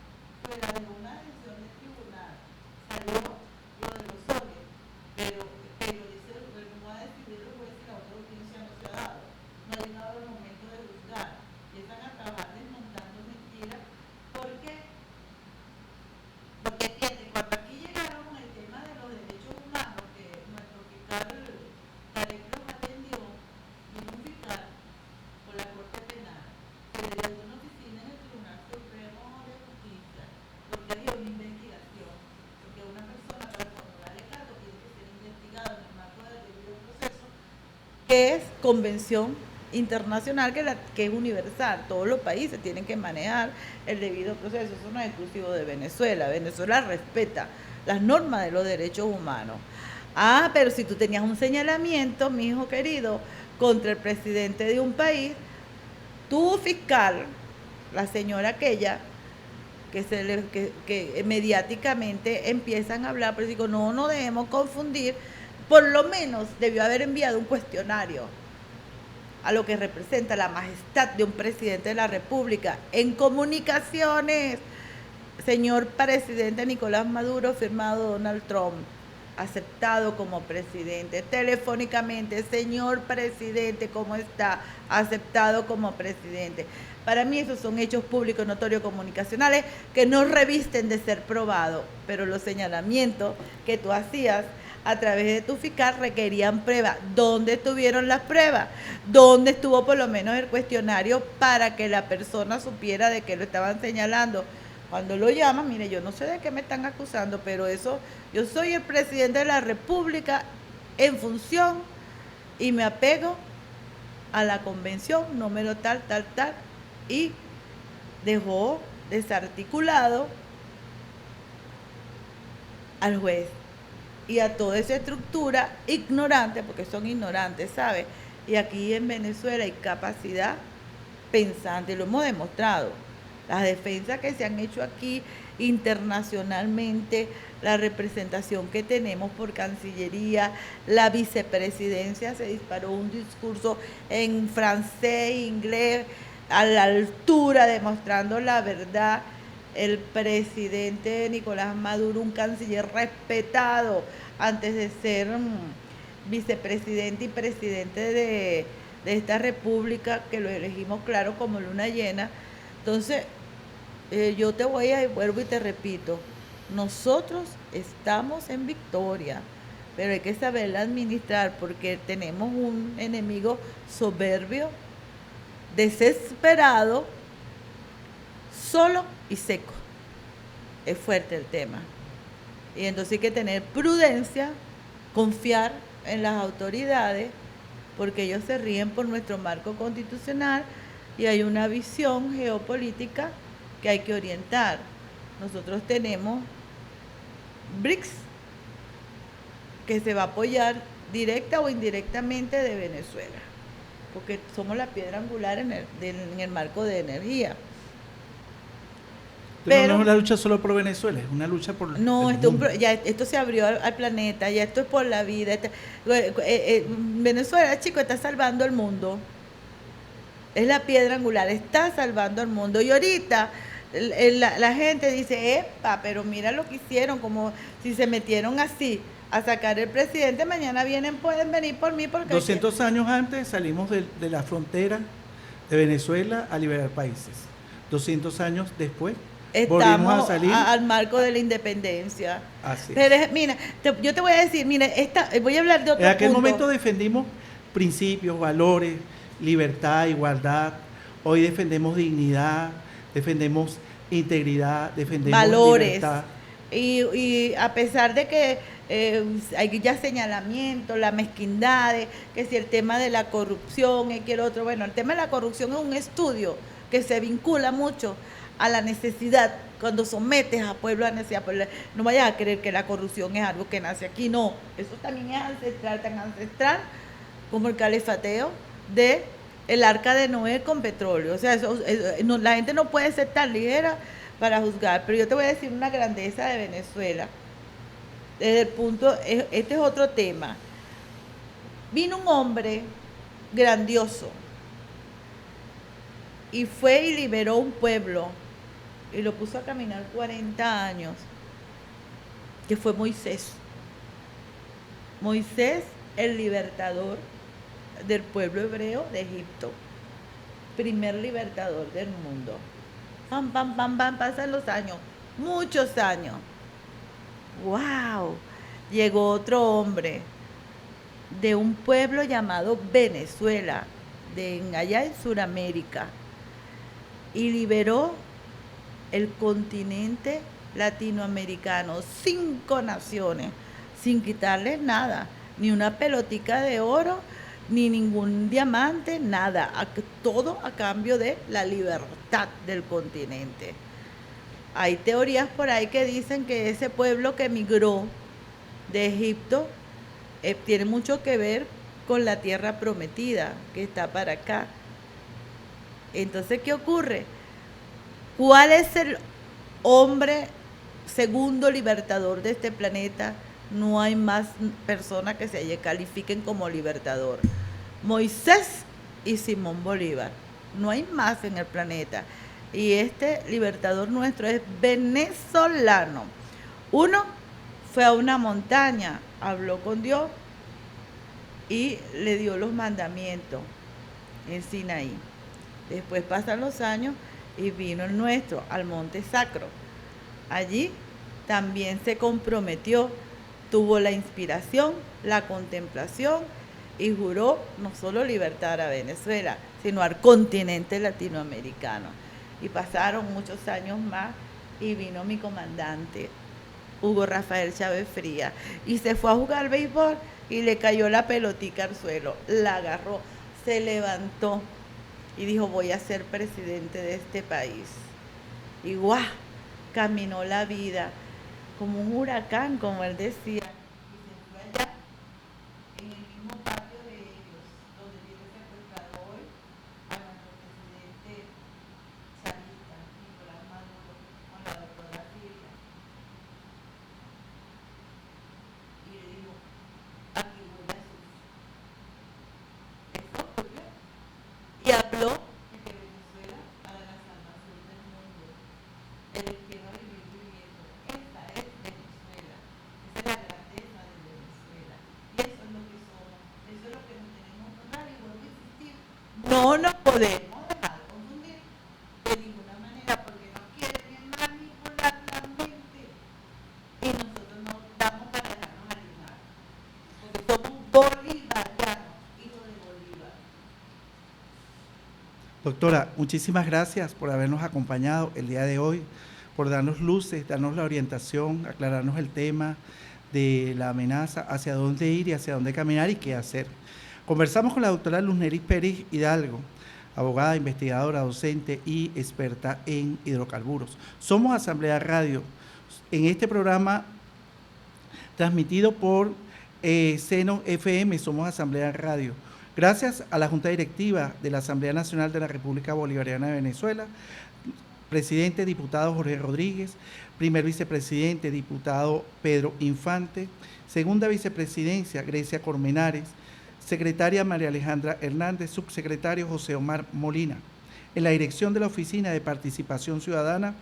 fuera de una decisión del tribunal. Salió lo de los soles, pero dice, no va a decidir el juez si la otra audiencia no se ha dado. No ha llegado el momento de juzgar. Empiezan a trabajar desmontando mentiras. ¿Por qué? Porque fíjate, cuando aquí llegaron con el tema de los derechos humanos, que nuestro fiscal Tarek los atendió, vino un fiscal por la Corte Penal, se le dio una oficina en el Tribunal Supremo de Justicia, porque había una investigación, porque una persona para formular el cargo tiene que ser investigada en el marco del debido proceso, que es convención internacional que es universal. Todos los países tienen que manejar el debido proceso. Eso no es exclusivo de Venezuela. Venezuela respeta las normas de los derechos humanos. Ah, pero si tú tenías un señalamiento, mi hijo querido, contra el presidente de un país, tu fiscal, la señora aquella, que mediáticamente empiezan a hablar, pero digo, no debemos confundir, por lo menos debió haber enviado un cuestionario a lo que representa la majestad de un presidente de la República en comunicaciones. Señor presidente Nicolás Maduro, firmado Donald Trump, aceptado como presidente. Telefónicamente, señor presidente, ¿cómo está? Aceptado como presidente. Para mí esos son hechos públicos notorios comunicacionales que no revisten de ser probados, pero los señalamientos que tú hacías a través de tu fiscal requerían pruebas. ¿Dónde estuvieron las pruebas? ¿Dónde estuvo por lo menos el cuestionario para que la persona supiera de qué lo estaban señalando? Cuando lo llaman, mire, yo no sé de qué me están acusando, pero eso, yo soy el presidente de la República en función y me apego a la convención número tal, y dejó desarticulado al juez y a toda esa estructura ignorante, porque son ignorantes, ¿sabes? Y aquí en Venezuela hay capacidad pensante, lo hemos demostrado. Las defensas que se han hecho aquí internacionalmente, la representación que tenemos por Cancillería, la vicepresidencia se disparó un discurso en francés, inglés, a la altura, demostrando la verdad. El presidente Nicolás Maduro, un canciller respetado antes de ser vicepresidente y presidente de esta república, que lo elegimos claro como luna llena. Entonces, yo te vuelvo y te repito, nosotros estamos en victoria, pero hay que saberla administrar porque tenemos un enemigo soberbio, desesperado, solo y seco. Es fuerte el tema. Y entonces hay que tener prudencia, confiar en las autoridades, porque ellos se ríen por nuestro marco constitucional y hay una visión geopolítica que hay que orientar. Nosotros tenemos BRICS, que se va a apoyar directa o indirectamente de Venezuela, porque somos la piedra angular en el marco de energía. Pero no es una lucha solo por Venezuela, es una lucha por no, el mundo. esto se abrió al planeta, ya esto es por la vida. Venezuela, chico, está salvando el mundo. Es la piedra angular, está salvando al mundo. Y ahorita la gente dice, epa, pero mira lo que hicieron, como si se metieron así a sacar el presidente, mañana pueden venir por mí. Porque 200 años antes salimos de la frontera de Venezuela a liberar países. 200 años después volvimos a salir al marco de la independencia. Así pero mira, yo te voy a decir, mire, voy a hablar de otro punto. En aquel momento defendimos principios, valores, libertad, igualdad. Hoy defendemos dignidad, defendemos integridad, defendemos valores. Libertad. Y a pesar de que hay ya señalamientos, la mezquindad, que si el tema de la corrupción y que el otro, bueno, el tema de la corrupción es un estudio que se vincula mucho a la necesidad, cuando sometes a pueblo a necesidad. No vayas a creer que la corrupción es algo que nace aquí, no, eso también es ancestral, tan ancestral como el califateo de el arca de Noé con petróleo. O sea, la gente no puede ser tan ligera para juzgar, pero yo te voy a decir una grandeza de Venezuela, desde el punto, este es otro tema. Vino un hombre grandioso y fue y liberó un pueblo y lo puso a caminar 40 años, que fue Moisés. Moisés, el libertador del pueblo hebreo de Egipto, primer libertador del mundo. Pasan los años, muchos años. ¡Wow! Llegó otro hombre de un pueblo llamado Venezuela, allá en Sudamérica, y liberó el continente latinoamericano, 5 naciones, sin quitarles nada, ni una pelotica de oro, ni ningún diamante, nada, todo a cambio de la libertad del continente. Hay teorías por ahí que dicen que ese pueblo que emigró de Egipto tiene mucho que ver con la tierra prometida que está para acá. Entonces, ¿qué ocurre? ¿Cuál es el hombre segundo libertador de este planeta? No hay más personas que se califiquen como libertador. Moisés y Simón Bolívar. No hay más en el planeta. Y este libertador nuestro es venezolano. Uno fue a una montaña, habló con Dios y le dio los mandamientos en Sinaí. Después pasan los años y vino el nuestro al Monte Sacro. Allí también se comprometió, tuvo la inspiración, la contemplación y juró no solo libertar a Venezuela, sino al continente latinoamericano. Y pasaron muchos años más y vino mi comandante, Hugo Rafael Chávez Frías, y se fue a jugar béisbol y le cayó la pelotica al suelo, la agarró, se levantó y dijo, voy a ser presidente de este país. Y ¡guau! Caminó la vida como un huracán, como él decía. Y se fue allá, en el mismo patio de ellos, donde tiene secuestrado hoy a nuestro presidente chavista, Nicolás Maduro, con la doctora Silvia. Y le dijo, aquí voy a Jesús. Eso ocurrió. Y habló de que Venezuela para la salvación del mundo. El que va a vivir viviendo. Esta es Venezuela. Esa es la grandeza de Venezuela. Y eso es lo que somos. Eso es lo que nos tenemos que honrar y vuelvo a insistir. No nos podemos dejar confundir de ninguna manera porque nos quieren manipular la mente. Y nosotros no damos para dejarnos alinear. Porque somos bolivarianos, hijos de Bolívar. Doctora, muchísimas gracias por habernos acompañado el día de hoy, por darnos luces, darnos la orientación, aclararnos el tema de la amenaza, hacia dónde ir y hacia dónde caminar y qué hacer. Conversamos con la doctora Luz Nery Pérez Hidalgo, abogada, investigadora, docente y experta en hidrocarburos. Somos Asamblea Radio. En este programa transmitido por Seno FM, somos Asamblea Radio. Gracias a la Junta Directiva de la Asamblea Nacional de la República Bolivariana de Venezuela, presidente, diputado Jorge Rodríguez, primer vicepresidente, diputado Pedro Infante, segunda vicepresidencia Grecia Colmenares, secretaria María Alejandra Hernández, subsecretario José Omar Molina. En la dirección de la Oficina de Participación Ciudadana,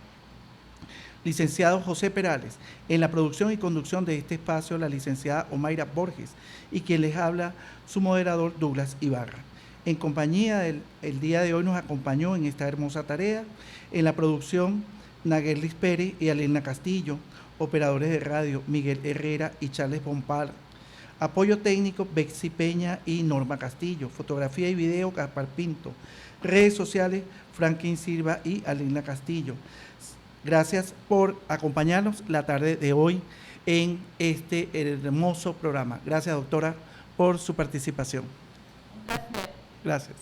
licenciado José Perales. En la producción y conducción de este espacio, la licenciada Omaira Borges, y quien les habla, su moderador Douglas Ibarra. En compañía del día de hoy nos acompañó en esta hermosa tarea, en la producción Naguerlis Pérez y Alena Castillo, operadores de radio Miguel Herrera y Charles Bompal, apoyo técnico Bexy Peña y Norma Castillo, fotografía y video Gaspar Pinto, redes sociales Franklin Silva y Alena Castillo. Gracias por acompañarnos la tarde de hoy en este hermoso programa. Gracias, doctora, por su participación. Gracias.